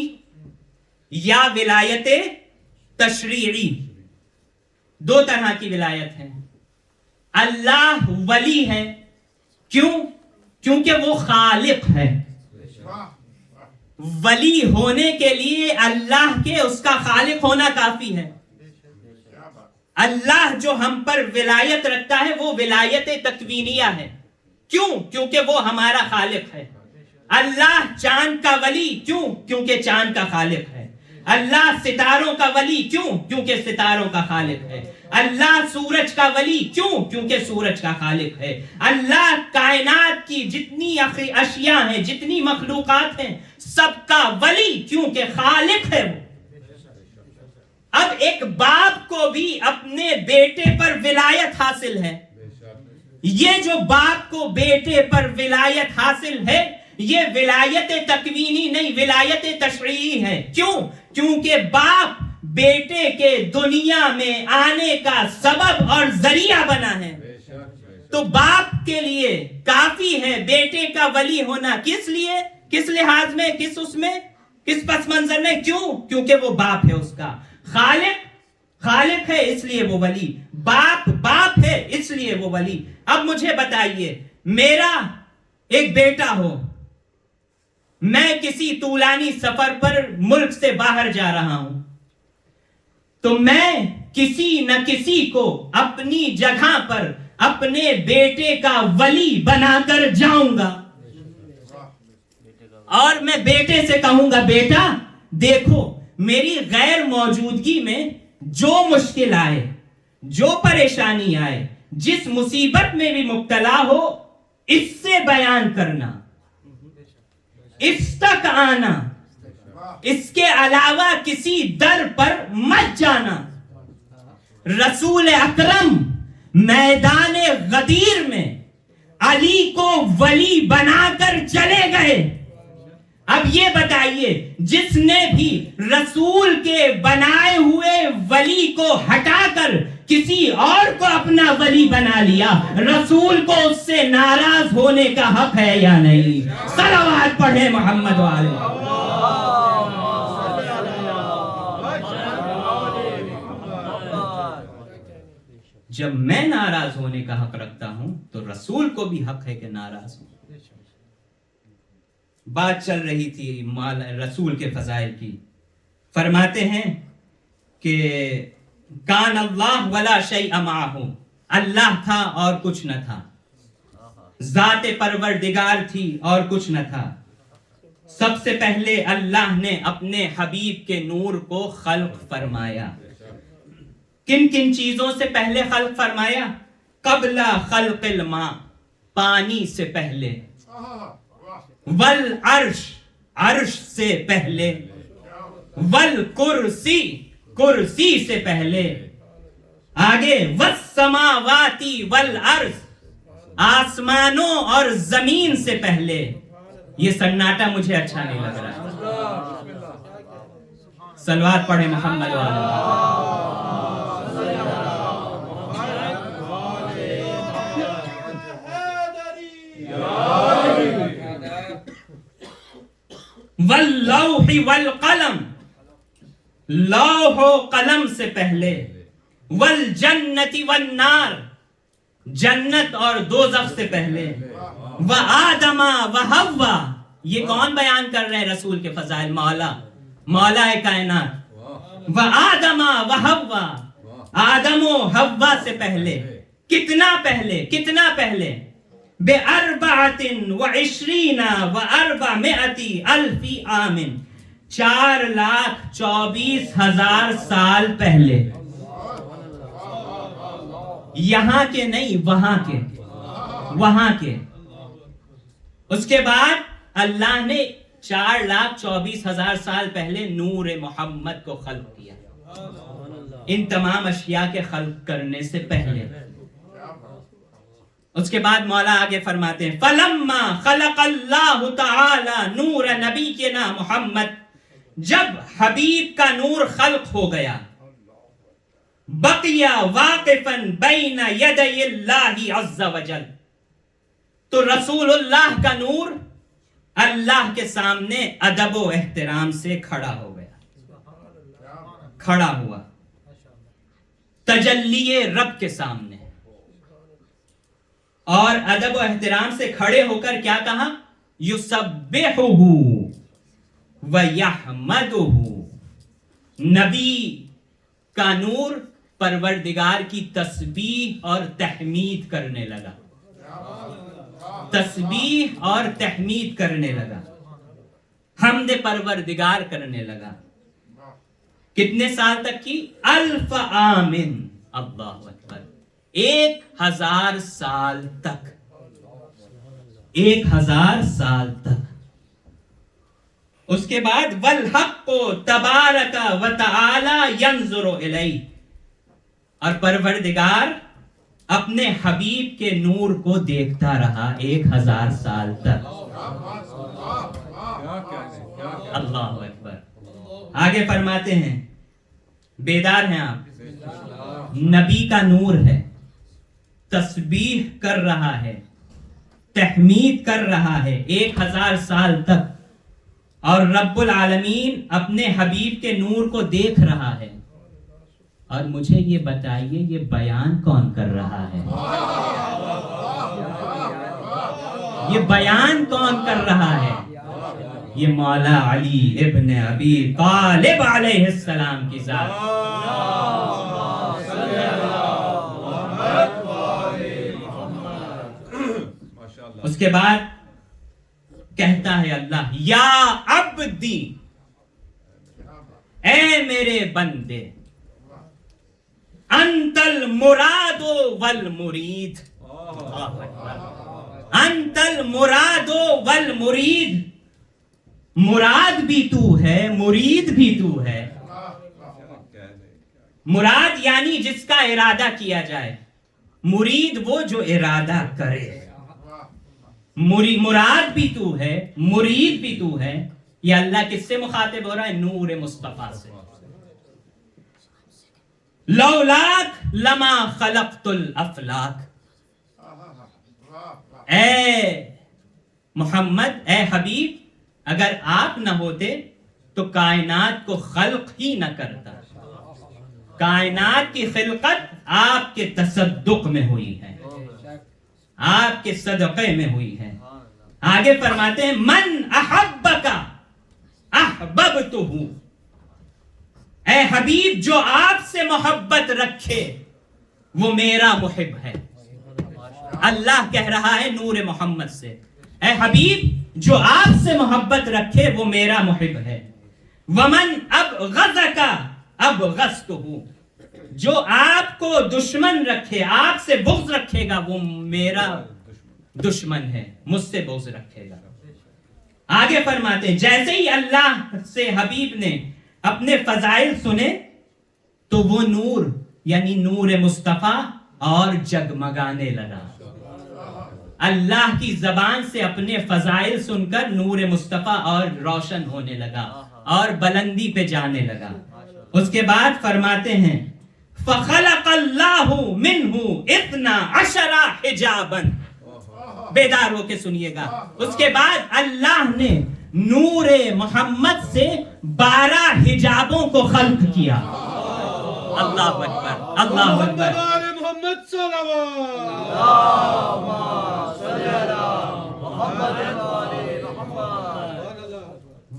یا ولایت تشریعی. دو طرح کی ولایت ہے. اللہ ولی ہے, کیوں؟ کیونکہ وہ خالق ہے. ولی ہونے کے لیے اللہ کے اس کا خالق ہونا کافی ہے. اللہ جو ہم پر ولایت رکھتا ہے وہ ولایت تکوینیہ ہے. کیوں؟ کیونکہ وہ ہمارا خالق ہے. اللہ چاند کا ولی, کیوں؟ کیونکہ چاند کا خالق ہے. اللہ ستاروں کا ولی, کیوں؟ کیونکہ ستاروں کا خالق ہے. اللہ سورج کا ولی, کیوں؟ کیونکہ سورج کا خالق ہے. اللہ کائنات کی جتنی اشیاء ہیں, جتنی مخلوقات ہیں, سب کا ولی, کیونکہ خالق ہے وہ. اب ایک باپ کو بھی اپنے بیٹے پر ولایت حاصل ہے. یہ جو باپ کو بیٹے پر ولایت حاصل ہے, یہ ولایت تکوینی نہیں, ولایت تشریعی ہے. کیوں؟ کیونکہ باپ بیٹے کے دنیا میں آنے کا سبب اور ذریعہ بنا ہے. تو باپ کے لیے کافی ہے بیٹے کا ولی ہونا. کس لیے؟ کس لحاظ میں, کس اس میں, کس پس منظر میں؟ کیوں؟ کیونکہ وہ باپ ہے, اس کا خالق ہے, اس لیے وہ ولی. باپ ہے, اس لیے وہ ولی. اب مجھے بتائیے, میرا ایک بیٹا ہو, میں کسی طولانی سفر پر ملک سے باہر جا رہا ہوں, تو میں کسی نہ کسی کو اپنی جگہ پر اپنے بیٹے کا ولی بنا کر جاؤں گا, اور میں بیٹے سے کہوں گا, بیٹا دیکھو میری غیر موجودگی میں جو مشکل آئے، جو پریشانی آئے، جس مصیبت میں بھی مبتلا ہو، اس سے بیان کرنا، اس تک آنا، اس کے علاوہ کسی در پر مت جانا۔ رسول اکرم میدان غدیر میں علی کو ولی بنا کر چلے گئے۔ اب یہ بتائیے، جس نے بھی رسول کے بنائے ہوئے ولی کو ہٹا کر کسی اور کو اپنا ولی بنا لیا، رسول کو اس سے ناراض ہونے کا حق ہے یا نہیں؟ صلوات پڑھے محمد والے۔ جب میں ناراض ہونے کا حق رکھتا ہوں تو رسول کو بھی حق ہے کہ ناراض ہوں۔ بات چل رہی تھی رسول کے فضائل کی، فرماتے ہیں کہ کان اللہ ولا شیء معہ، اللہ تھا اور کچھ نہ تھا، ذات پروردگار تھی اور کچھ نہ تھا۔ سب سے پہلے اللہ نے اپنے حبیب کے نور کو خلق فرمایا۔ کن کن چیزوں سے پہلے خلق فرمایا؟ قبل خلق الماء، پانی سے پہلے، والعرش، عرش سے پہلے، والکرسی، کرسی سے پہلے، آگے والسماواتی والارض، آسمانوں اور زمین سے پہلے۔ یہ سناٹا مجھے اچھا نہیں لگ رہا، صلوات پڑھے محمد والے۔ واللوح والقلم، لوح و قلم سے پہلے، والجنت والنار، جنت اور دوزخ سے پہلے، وآدم وحوا، یہ کون بیان کر رہے ہیں رسول کے فضائل؟ مولا کائنات۔ وآدم وحوا، آدم و حوا سے پہلے، کتنا پہلے؟ بِأَرْبَعَةٍ وَعِشْرِينَ وَأَرْبَعْمِائَةِ أَلْفِ عَامٍ، 4,24,000 سال پہلے۔ یہاں کے نہیں، وہاں کے۔ اس کے بعد اللہ نے 4,24,000 سال پہلے نور محمد کو خلق کیا، ان تمام اشیاء کے خلق کرنے سے پہلے۔ اس کے بعد مولا آگے فرماتے ہیں فَلَمَّا خَلَقَ اللَّهُ تَعَالَى نُورَ نَبِيِّنَا محمد، جب حبیب کا نور خلق ہو گیا، بقیہ واقفاً بین یدی اللہ عز وجل، تو رسول اللہ کا نور اللہ کے سامنے ادب و احترام سے کھڑا ہو گیا، کھڑا ہوا تجلی رب کے سامنے، اور ادب و احترام سے کھڑے ہو کر کیا کہا؟ یسبحہ ویحمدہ، نبی کا نور پروردگار کی تسبیح اور تحمید کرنے لگا، تسبیح اور تحمید کرنے لگا، حمد پروردگار کرنے لگا۔ کتنے سال تک کی؟ 1000 عام، اللہ اکبر، 1000 سال تک، 1000 سال تک۔ اس کے بعد والحق تبارک و تعالی ینظر الیہ، اور پروردگار اپنے حبیب کے نور کو دیکھتا رہا 1000 سال تک۔ اللہ اکبر۔ آگے فرماتے ہیں، بیدار ہیں آپ، نبی کا نور ہے، تسبیح کر رہا ہے، تحمید کر رہا ہے 1000 سال تک، اور رب العالمین اپنے حبیب کے نور کو دیکھ رہا ہے۔ اور مجھے یہ بتائیے، یہ بیان کون کر رہا ہے؟ یہ بیان کون کر رہا ہے؟ یہ مولا علی ابن ابی طالب علیہ السلام کی ذات۔ اس کے بعد کہتا ہے اللہ، یا عبدی، اے میرے بندے انتل مراد والمرید، انتل مراد والمرید، مراد بھی تو ہے مرید بھی تو ہے. مراد یعنی جس کا ارادہ کیا جائے، مرید وہ جو ارادہ کرے. مراد بھی تو ہے مرید بھی تو ہے. یہ اللہ کس سے مخاطب ہو رہا ہے؟ نور مصطفیٰ سے. لولاک لما خلقت الافلاک، اے محمد اے حبیب اگر آپ نہ ہوتے تو کائنات کو خلق ہی نہ کرتا. کائنات کی خلقت آپ کے تصدق میں ہوئی ہے، آپ کے صدقے میں ہوئی ہے. آگے فرماتے ہیں من احبک احببتہ، اے حبیب جو آپ سے محبت رکھے وہ میرا محب ہے. اللہ کہہ رہا ہے نور محمد سے، اے حبیب جو آپ سے محبت رکھے وہ میرا محب ہے. ومن ابغضک ابغضتہ، جو آپ کو دشمن رکھے آپ سے بغض رکھے گا وہ میرا دشمن ہے، مجھ سے بغض رکھے گا. آگے فرماتے ہیں جیسے ہی اللہ سے حبیب نے اپنے فضائل سنے تو وہ نور یعنی نور مصطفیٰ اور جگمگانے لگا. اللہ کی زبان سے اپنے فضائل سن کر نور مصطفیٰ اور روشن ہونے لگا اور بلندی پہ جانے لگا. اس کے بعد فرماتے ہیں فَخَلَقَ اللَّهُ مِنْهُ 12 حجاباً. بیدار ہو کے سنیے گا. اس کے بعد اللہ نے نور محمد سے 12 حجابوں کو خلق کیا. اللہ اکبر اللہ اکبر. محمد صلوات.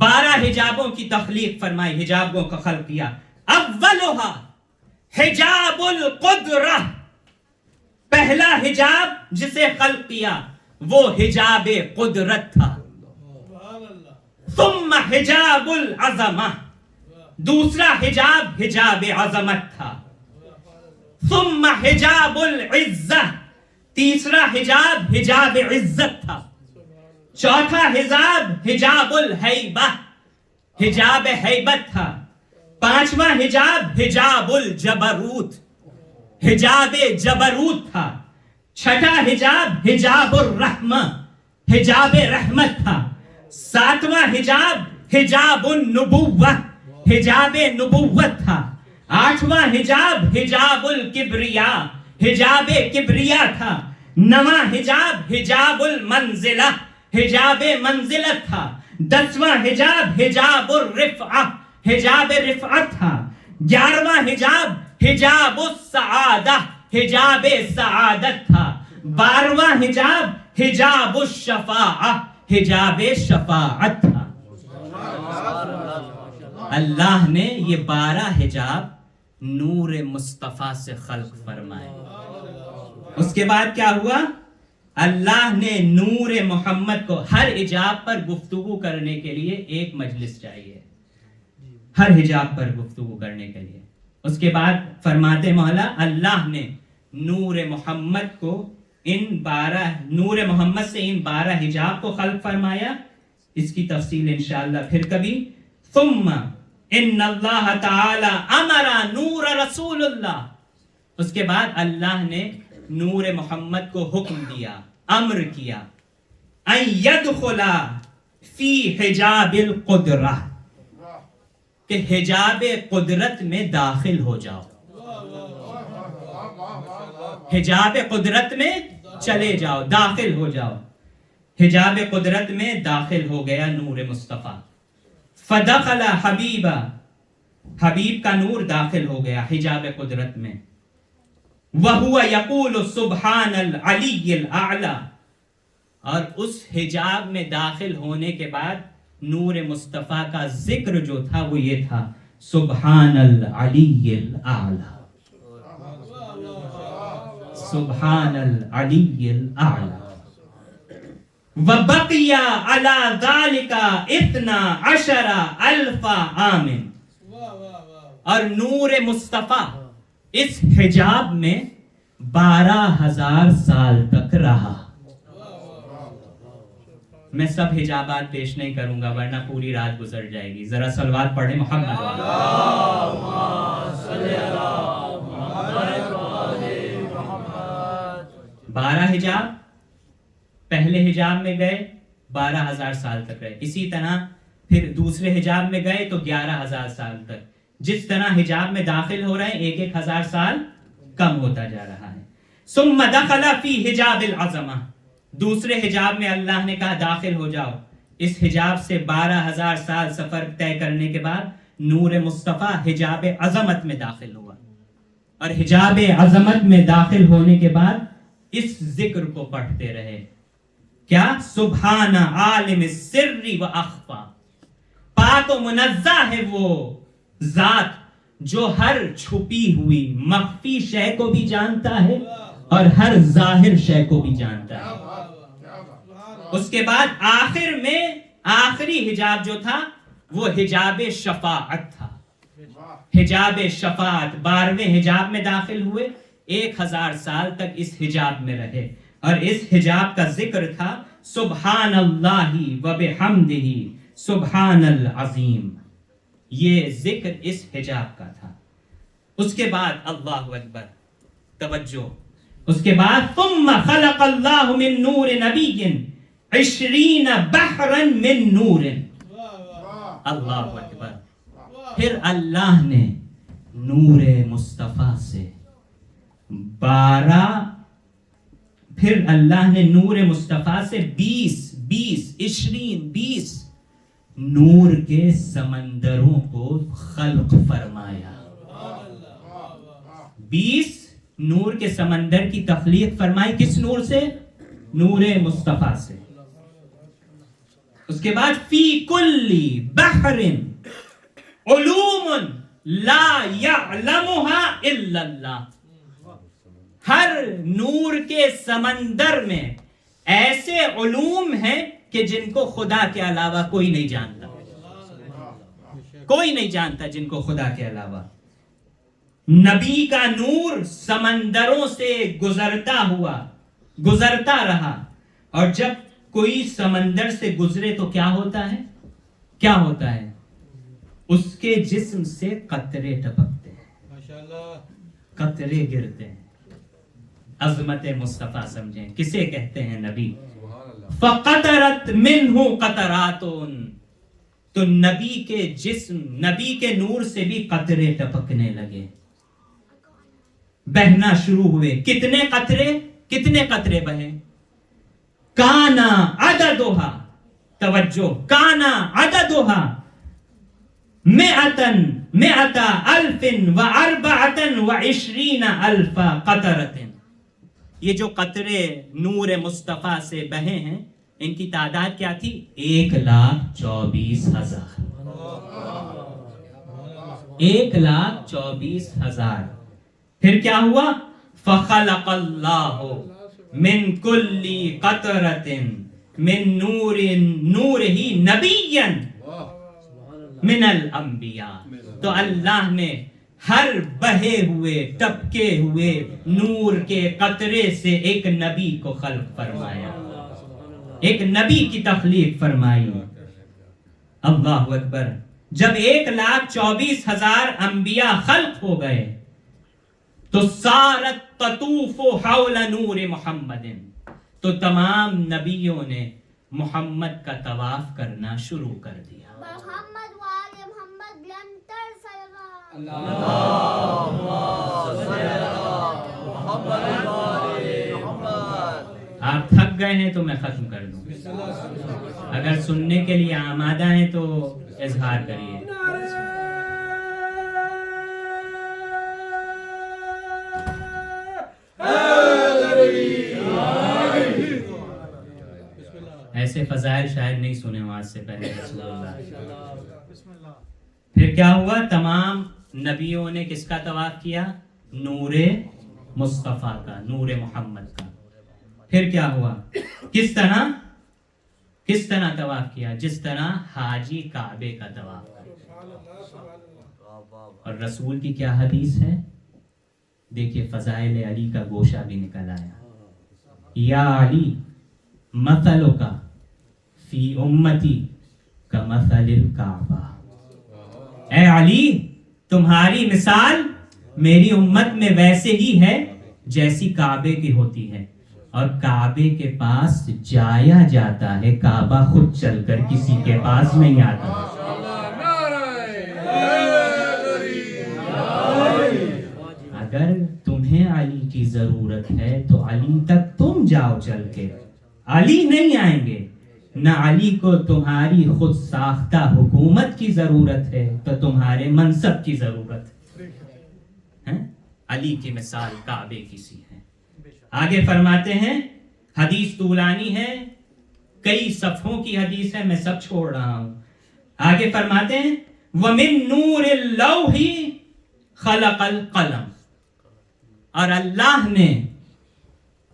12 حجابوں کی تخلیق فرمائی، حجابوں کا خلق کیا. اولھا حجاب القدرہ، پہلا حجاب جسے خلق کیا وہ حجاب قدرت تھا. ثم حجاب العظمہ، دوسرا حجاب حجاب عظمت تھا. ثم حجاب العزہ، تیسرا حجاب حجاب عزت تھا. چوتھا حجاب حجاب الہیبہ، حجاب ہیبت تھا. پانچواں حجاب حجاب الجبروت، حجاب جبروت تھا. چھٹا حجاب حجاب الرحمہ، حجاب رحمت تھا. ساتواں حجاب حجاب النبوہ، حجاب نبوت تھا. آٹھواں حجاب حجاب الکبریاء، حجاب کبریاء تھا. نواں حجاب حجاب المنزلہ، حجاب منزلت تھا. 10واں حجاب حجاب الرفعہ، حجاب رفعت تھا. 11واں حجاب حجاب السعادہ، حجاب سعادت تھا. 12واں حجاب حجاب الشفاعہ، حجاب شفاعت تھا. اللہ نے یہ 12 حجاب نور مصطفیٰ سے خلق فرمائے. اس کے بعد کیا ہوا؟ اللہ نے نور محمد کو، ہر حجاب پر گفتگو کرنے کے لیے ایک مجلس چاہیے، ہر حجاب پر گفتگو کرنے کے لیے. اس کے بعد فرماتے مولا اللہ نے نور محمد کو نور محمد سے ان 12 حجاب کو خلق فرمایا. اس کی تفصیل انشاءاللہ پھر کبھی. ثم ان اللہ تعالی امر نور رسول اللہ، اس کے بعد اللہ نے نور محمد کو حکم دیا، امر کیا ان يدخل فی حجاب القدرہ، کہ حجاب قدرت میں داخل ہو جاؤ. حجاب قدرت میں چلے جاؤ، داخل ہو جاؤ. حجاب قدرت میں داخل ہو گیا نور مصطفیٰ. فدخل حبیبا، حبیب کا نور داخل ہو گیا حجاب قدرت میں. وَهُوَ يَقُولُ سُبْحَانَ الْعَلِيِّ الْأَعْلَى، اور اس حجاب میں داخل ہونے کے بعد نور مصطفیٰ کا ذکر جو تھا وہ یہ تھا سبحان العلی الاعلی، سبحان العلی الاعلی. وَبَقِيَ عَلَى ذَلِكَ 12,000 عام، اور نور مصطفیٰ اس حجاب میں 12,000 سال تک رہا. میں سب حجابات پیش نہیں کروں گا ورنہ پوری رات گزر جائے گی. ذرا صلوات پڑھیں محمد والا. 12 حجاب، پہلے حجاب میں گئے 12,000 سال تک رہے. اسی طرح پھر دوسرے حجاب میں گئے تو 11,000 سال تک. جس طرح حجاب میں داخل ہو رہے ہیں 1,000 سال کم ہوتا جا رہا ہے. ثم دخل فی حجاب العظمہ، دوسرے حجاب میں اللہ نے کہا داخل ہو جاؤ. اس حجاب سے 12,000 سال سفر طے کرنے کے بعد نور مصطفیٰ حجاب عظمت میں داخل ہوا. اور حجاب عظمت میں داخل ہونے کے بعد اس ذکر کو پڑھتے رہے. کیا؟ سبحان عالم السر و اخفا، پاک و منزہ ہے وہ ذات جو ہر چھپی ہوئی مخفی شے کو بھی جانتا ہے اور ہر ظاہر شے کو بھی جانتا ہے. اس کے بعد آخر میں آخری حجاب جو تھا وہ حجاب شفاعت تھا. حجاب شفاعت 12ویں حجاب میں داخل ہوئے، 1,000 سال تک اس حجاب میں رہے. اور اس حجاب کا ذکر تھا سبحان اللہ و بحمدہ سبحان العظیم. یہ ذکر اس حجاب کا تھا. اس کے بعد اللہ اکبر، توجہ، اس کے بعد ثم خلق اللہ من نور نبی 20 بحرا من نور. اللہ اکبر. پھر اللہ نے نور مصطفیٰ سے 20 نور کے سمندروں کو خلق فرمایا. 20 نور کے سمندر کی تخلیق فرمائی. کس نور سے؟ نور مصطفیٰ سے. اس کے بعد فی کل بحر علوم لا یعلمها الا اللہ. ہر نور کے سمندر میں ایسے علوم ہیں کہ جن کو خدا کے علاوہ کوئی نہیں جانتا. کوئی نہیں جانتا جن کو خدا کے علاوہ. نبی کا نور سمندروں سے گزرتا رہا. اور جب کوئی سمندر سے گزرے تو کیا ہوتا ہے؟ کیا ہوتا ہے؟ اس کے جسم سے قطرے ٹپکتے ہیں، قطرے گرتے ہیں. عظمت مصطفیٰ سمجھیں. کسے کہتے ہیں؟ نبی. فقطرت منہ قطرات، تو نبی کے جسم، نبی کے نور سے بھی قطرے ٹپکنے لگے، بہنا شروع ہوئے. کتنے قطرے بہیں؟ کانا عددها، توجہ، کانا عددها 124,000 قطرۃ. یہ جو قطرے نور مصطفیٰ سے بہے ہیں ان کی تعداد کیا تھی؟ 1,24,000. 1,24,000. پھر کیا ہوا؟ فخلق اللہ من کل قطرۃ من نورہ نبیا من الانبیاء. تو اللہ نے ہر بہے ہوئے ٹپکے ہوئے نور کے قطرے سے ایک نبی کو خلق فرمایا، ایک نبی کی تخلیق فرمائی. اللہ اکبر. جب 1,24,000 انبیاء خلق ہو گئے تو سارت تطوف حول نور محمد، تو تمام نبیوں نے محمد کا طواف کرنا شروع کر دیا. محمد وآل محمد لنتر صلوات. آپ تھک گئے ہیں تو میں ختم کر دوں. اگر سننے کے لیے آمادہ ہیں تو اظہار کریے. ایسے فضائل شاید نہیں سنے ہوں آج سے پہلے رسول اللہ. پھر کیا ہوا؟ تمام نبیوں نے کس کا طواف کیا؟ نور مصطفیٰ کا، نور محمد کا. پھر کیا ہوا؟ کس طرح طواف کیا؟ جس طرح حاجی کعبے کا طواف کرتا. اور رسول کی کیا حدیث ہے؟ دیکھیے فضائل علی کا گوشہ بھی نکل آیا. یا علی مثلک فی امتی کمثل الکعبہ. اے علی تمہاری مثال میری امت میں ویسے ہی ہے جیسی کعبے کی ہوتی ہے، اور کعبے کے پاس جایا جاتا ہے، کعبہ خود چل کر کسی کے پاس نہیں آتا. اگر تمہیں علی کی ضرورت ہے تو علی تک تم جاؤ چل کے، علی نہیں آئیں گے. نہ علی کو تمہاری خود ساختہ حکومت کی ضرورت ہے تو تمہارے منصب کی ضرورت ہے. علی کی مثال کعبے کی سی ہے. آگے فرماتے ہیں، حدیث طولانی ہے، کئی صفحوں کی حدیث ہے، میں سب چھوڑ رہا ہوں. آگے فرماتے ہیں وَمِن نُورِ اللَّوْحِ خَلَقَ الْقَلَمَ. اور اللہ نے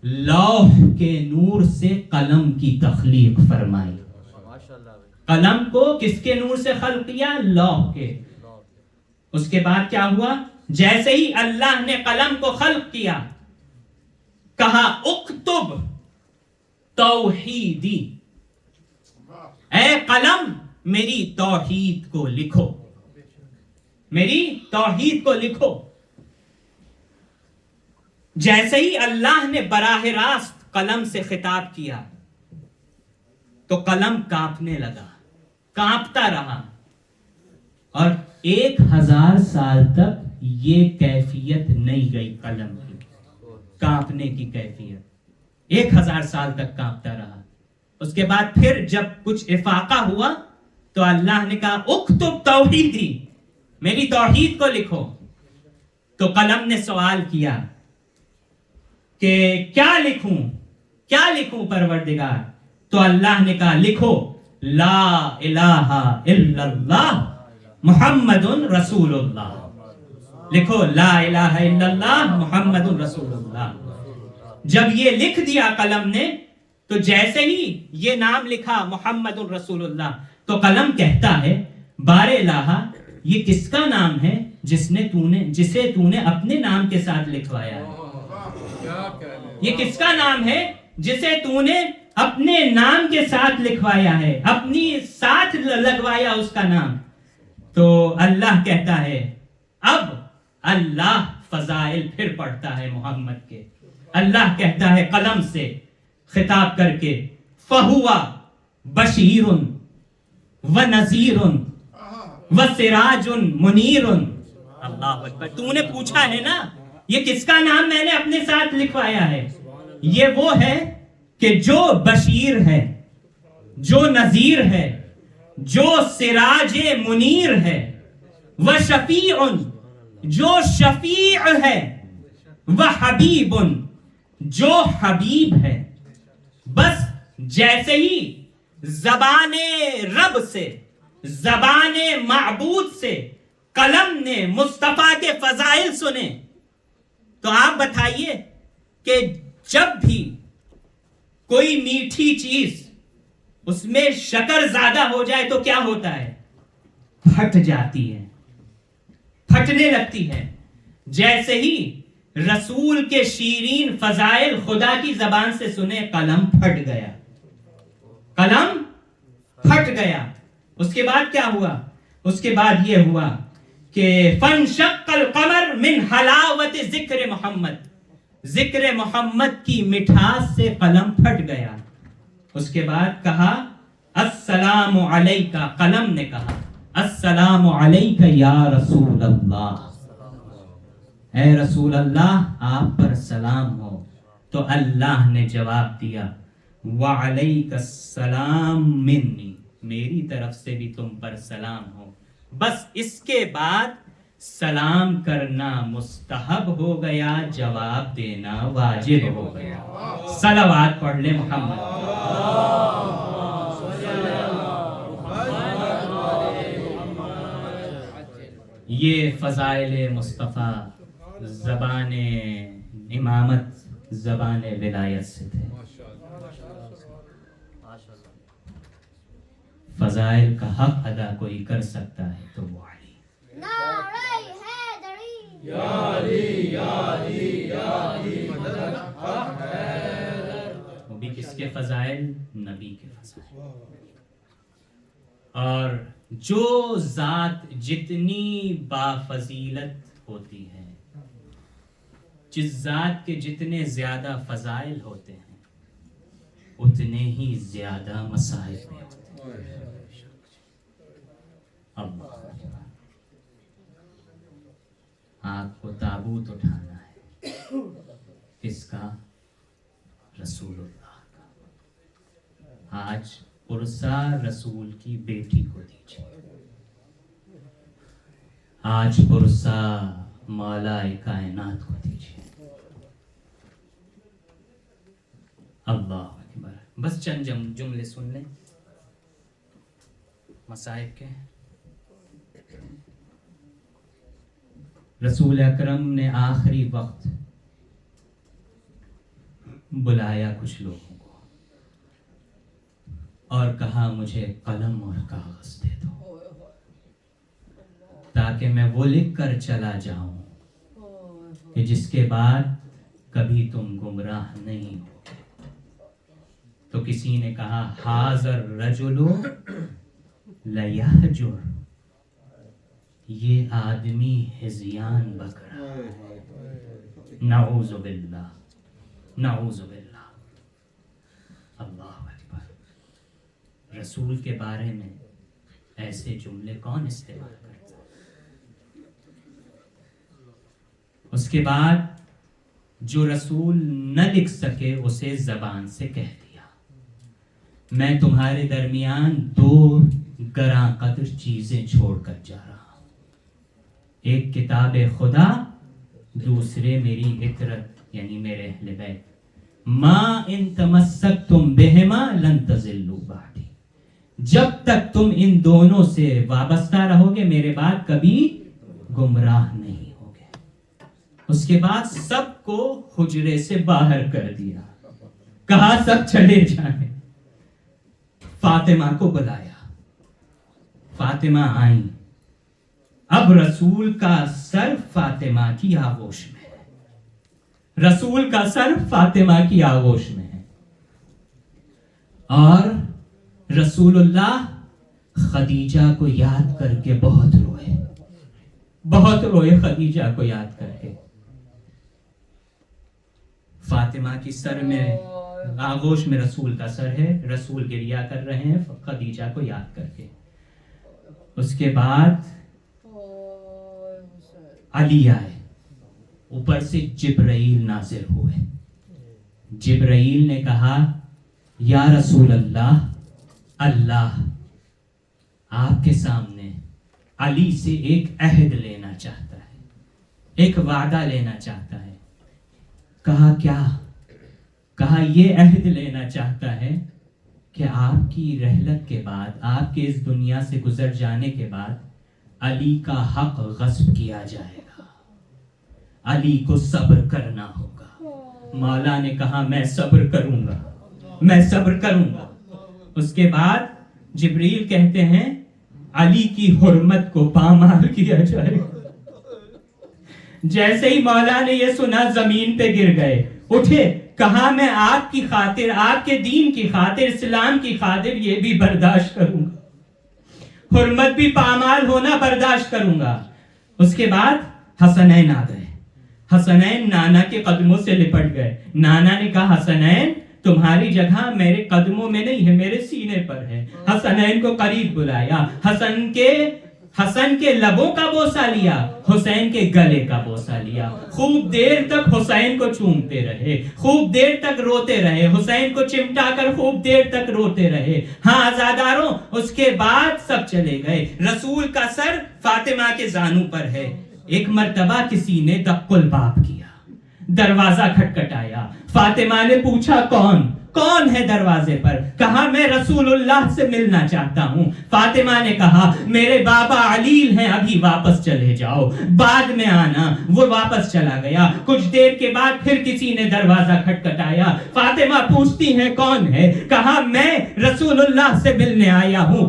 لوح کے نور سے قلم کی تخلیق فرمائی. قلم کو کس کے نور سے خلق کیا؟ لوح کے. اس کے بعد کیا ہوا؟ جیسے ہی اللہ نے قلم کو خلق کیا، کہا اکتب توحیدی، اے قلم میری توحید کو لکھو، میری توحید کو لکھو. جیسے ہی اللہ نے براہ راست قلم سے خطاب کیا تو قلم کانپنے لگا، کانپتا رہا، اور 1000 سال تک یہ کیفیت نہیں گئی قلم کی، کانپنے کی کیفیت. 1000 سال تک کانپتا رہا. اس کے بعد پھر جب کچھ افاقہ ہوا تو اللہ نے کہا اکتب توحیدی، میری توحید کو لکھو. تو قلم نے سوال کیا کہ کیا لکھوں پروردگار؟ تو اللہ نے کہا لکھو لا الہ الا اللہ محمد رسول اللہ. لکھو لا الہ الا اللہ محمد رسول اللہ. جب یہ لکھ دیا قلم نے تو جیسے ہی یہ نام لکھا محمد رسول اللہ تو قلم کہتا ہے بار الہ، یہ کس کا نام ہے جسے تو نے اپنے نام کے ساتھ لکھوایا ہے؟ یہ کس کا نام ہے جسے تو نے اپنے نام کے ساتھ لکھوایا ہے، اپنی ساتھ لگوایا اس کا نام؟ تو اللہ کہتا ہے، اب اللہ فضائل پھر پڑھتا ہے محمد کے. اللہ کہتا ہے قلم سے خطاب کر کے فَهُوَ بَشِيرٌ وَنَذِيرٌ وَسِرَاجٌ مُنِيرٌ. اللہ اکبر. تو نے پوچھا ہے نا یہ کس کا نام میں نے اپنے ساتھ لکھوایا ہے؟ یہ وہ ہے کہ جو بشیر ہے، جو نذیر ہے، جو سراج منیر ہے، وشفیع، جو شفیع ہے، وحبیب، جو حبیب ہے. بس جیسے ہی زبان رب سے، زبان معبود سے قلم نے مصطفیٰ کے فضائل سنے تو آپ بتائیے کہ جب بھی کوئی میٹھی چیز اس میں شکر زیادہ ہو جائے تو کیا ہوتا ہے؟ پھٹ جاتی ہے، پھٹنے لگتی ہے. جیسے ہی رسول کے شیرین فضائل خدا کی زبان سے سنے قلم پھٹ گیا، قلم پھٹ گیا. اس کے بعد کیا ہوا؟ اس کے بعد یہ ہوا کہ فَانشَقَّ الْقَمَرُ مِنْ حَلَاوَةِ ذِكْرِ محمد، ذکر محمد کی مٹھاس سے قلم پھٹ گیا. اس کے بعد کہا السلام علیکہ، قلم نے کہا السلام علیکہ یا رسول اللہ، اے رسول اللہ آپ پر سلام ہو. تو اللہ نے جواب دیا وعلیک السلام منی، میری طرف سے بھی تم پر سلام ہو. بس اس کے بعد سلام کرنا مستحب ہو گیا، جواب دینا واجب ہو گیا. صلوات پڑھ لے محمد. یہ فضائل مصطفیٰ زبان امامت، زبان ولایت سے تھے. فضائل کا حق ادا کوئی کر سکتا ہے تو وہ علی. وہ بھی کس کے فضائل؟ نبی کے فضائل. اور جو ذات جتنی بافضیلت ہوتی ہے، جس ذات کے جتنے زیادہ فضائل ہوتے ہیں اتنے ہی زیادہ مصائب بھی ہوتے ہیں. اللہ آپ کو تابوت اٹھانا ہے، کس کا؟ رسول اللہ کا. آج پرسا رسول کی بیٹی کو دیجیے، آج پرسا مولا کائنات کو دیجیے. اللہ اکبر. بس چند جملے سن لیں مصائب کے. رسول اکرم نے آخری وقت بلایا کچھ لوگوں کو اور کہا مجھے قلم اور کاغذ دے دو تاکہ میں وہ لکھ کر چلا جاؤں کہ جس کے بعد کبھی تم گمراہ نہیں ہوگے. تو کسی نے کہا حاضر رجل لیہجر، یہ آدمی ہذیان بک رہا ہے. نعوذ باللہ، نعوذ باللہ. اللہ اکبر. رسول کے بارے میں ایسے جملے کون استعمال کرتا ہے؟ اس کے بعد جو رسول نہ لکھ سکے اسے زبان سے کہہ دیا میں تمہارے درمیان دو گراں قدر چیزیں چھوڑ کر جا رہا ہوں، ایک کتاب خدا، دوسرے میری عطرت یعنی میرے اہل بیت. ما ان تمسکتم بہما لن تضلوا بعدی، جب تک تم ان دونوں سے وابستہ رہو گے میرے بعد کبھی گمراہ نہیں ہوگے. اس کے بعد سب کو حجرے سے باہر کر دیا، کہا سب چلے جائیں. فاطمہ کو بلایا، فاطمہ آئیں. اب رسول کا سر فاطمہ کی آغوش میں ہے، رسول کا سر فاطمہ کی آغوش میں ہے. اور رسول اللہ خدیجہ کو یاد کر کے بہت روئے، بہت روئے خدیجہ کو یاد کر کے. فاطمہ کی سر میں آغوش میں رسول کا سر ہے، رسول گریہ کر رہے ہیں خدیجہ کو یاد کر کے. اس کے بعد علی آئے، اوپر سے جبرائیل نازل ہوئے. جبرائیل نے کہا یا رسول اللہ، اللہ آپ کے سامنے علی سے ایک عہد لینا چاہتا ہے، ایک وعدہ لینا چاہتا ہے. کہا کیا؟ کہا یہ عہد لینا چاہتا ہے کہ آپ کی رحلت کے بعد، آپ کے اس دنیا سے گزر جانے کے بعد علی کا حق غصب کیا جائے گا، علی کو صبر کرنا ہوگا. مولا نے کہا میں صبر کروں گا، میں صبر کروں گا. اس کے بعد جبریل کہتے ہیں علی کی حرمت کو پامال کیا جائے گا. جیسے ہی مولا نے یہ سنا زمین پہ گر گئے، اٹھے، کہا میں آپ کی خاطر، آپ کے دین کی خاطر، اسلام کی خاطر یہ بھی برداشت کروں گا، حرمت بھی پامال ہونا برداشت کروں گا. اس کے بعد حسنین آ گئے، حسنین نانا کے قدموں سے لپٹ گئے. نانا نے کہا حسنین تمہاری جگہ میرے قدموں میں نہیں ہے، میرے سینے پر ہے. حسنین کو قریب بلایا، حسن کے لبوں کا بوسہ لیا، حسین کے گلے کا بوسہ لیا. خوب دیر تک حسین کو چومتے رہے، خوب دیر تک روتے رہے، حسین کو چمٹا کر خوب دیر تک روتے رہے. ہاں عزاداروں، اس کے بعد سب چلے گئے. رسول کا سر فاطمہ کے زانوں پر ہے. ایک مرتبہ کسی نے دق الباب کیا، دروازہ کھٹکھٹایا. فاطمہ نے پوچھا کون؟ کون ہے دروازے پر؟ کہا میں رسول اللہ سے ملنا چاہتا ہوں۔ فاطمہ نے کہا میرے بابا علیل ہیں، ابھی واپس چلے جاؤ، بعد میں آنا۔ وہ واپس چلا گیا۔ کچھ دیر کے بعد پھر کسی نے دروازہ کھٹکھٹایا۔ فاطمہ پوچھتی ہیں کون ہے؟ کہا میں رسول اللہ سے ملنے آیا ہوں۔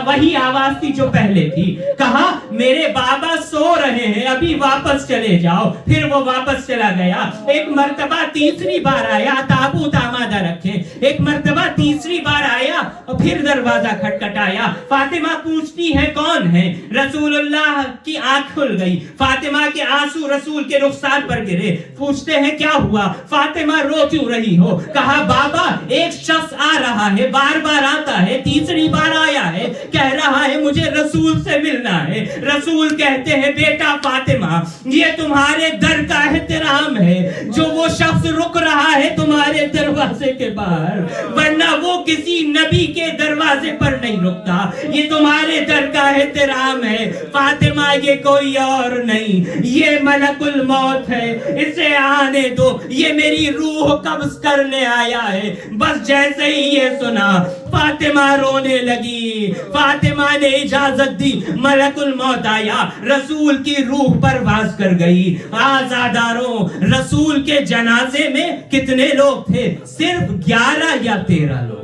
وہی آواز تھی جو پہلے تھی۔ کہا میرے بابا سو رہے ہیں، ابھی واپس چلے جاؤ۔ پھر وہ واپس چلا گیا۔ ایک مرتبہ تیسری بار آیا، تابوت آمادہ رکھے۔ ایک مرتبہ تیسری بار آیا اور پھر دروازہ کھٹکھٹایا۔ فاطمہ پوچھتی ہے کون ہے؟ رسول اللہ کی آنکھ کھل گئی۔ فاطمہ کے آنسو رسول کے رخسار پر گرے۔ پوچھتے ہیں کیا ہوا؟ فاطمہ رو کیوں رہی ہو؟ کہا بابا ایک شخص آ رہا ہے، بار بار آتا ہے، تیسری بار آیا ہے، کہہ رہا ہے مجھے رسول سے ملنا ہے۔ رسول کہتے ہیں بیٹا فاطمہ یہ تمہارے در کا احترام ہے، جو وہ شخص رک رہا ہے تمہارے دروازے کے باہر، ورنہ وہ کسی نبی کے دروازے پر نہیں رکتا، یہ تمہارے در کا احترام ہے۔ فاطمہ یہ کوئی اور نہیں، یہ ملک الموت ہے، اسے آنے دو، یہ میری روح قبض کرنے آیا ہے۔ بس جیسے ہی یہ سنا فاطمہ رونے لگی۔ فاطمہ نے اجازت دی، ملک الموت آیا، رسول کی روح پرواز کر گئی۔ آزاداروں رسول کے جنازے میں کتنے لوگ تھے؟ صرف 11 یا 13 لوگ۔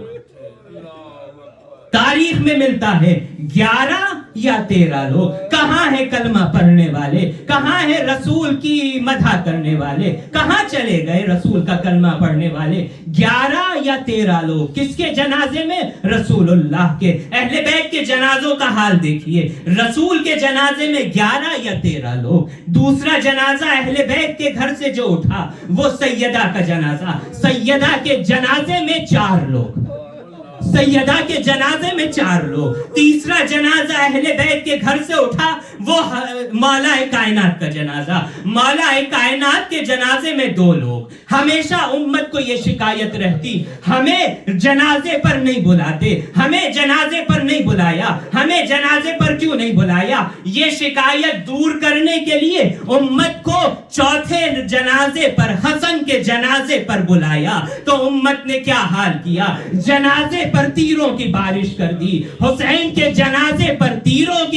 تاریخ میں ملتا ہے 11 یا 13 لوگ۔ کہاں ہے کلمہ پڑھنے والے؟ کہاں ہے رسول کی مدح کرنے والے؟ کہاں چلے گئے رسول کا کلمہ پڑھنے والے؟ 11 یا 13 لوگ۔ کس کے جنازے میں؟ رسول اللہ کے۔ اہل بیت کے جنازوں کا حال دیکھیے، رسول کے جنازے میں 11 یا 13 لوگ۔ دوسرا جنازہ اہل بیت کے گھر سے جو اٹھا وہ سیدہ کا جنازہ، سیدہ کے جنازے میں 4 لوگ، سیدہ کے جنازے میں 4 لوگ۔ تیسرا جنازہ اہل بیت کے گھر سے اٹھا وہ مولا کائنات کا جنازہ، مولا کائنات کے جنازے میں 2 لوگ۔ ہمیشہ امت کو یہ شکایت رہتی ہمیں جنازے پر نہیں بلاتے، ہمیں جنازے پر نہیں بلایا، ہمیں جنازے پر کیوں نہیں بلایا؟ یہ شکایت دور کرنے کے لیے امت کو چوتھے جنازے پر، حسن کے جنازے پر بلایا تو امت نے کیا حال کیا؟ جنازے پر تیروں کی بارش کر دی، حسین کے جنازے پر تیروں کی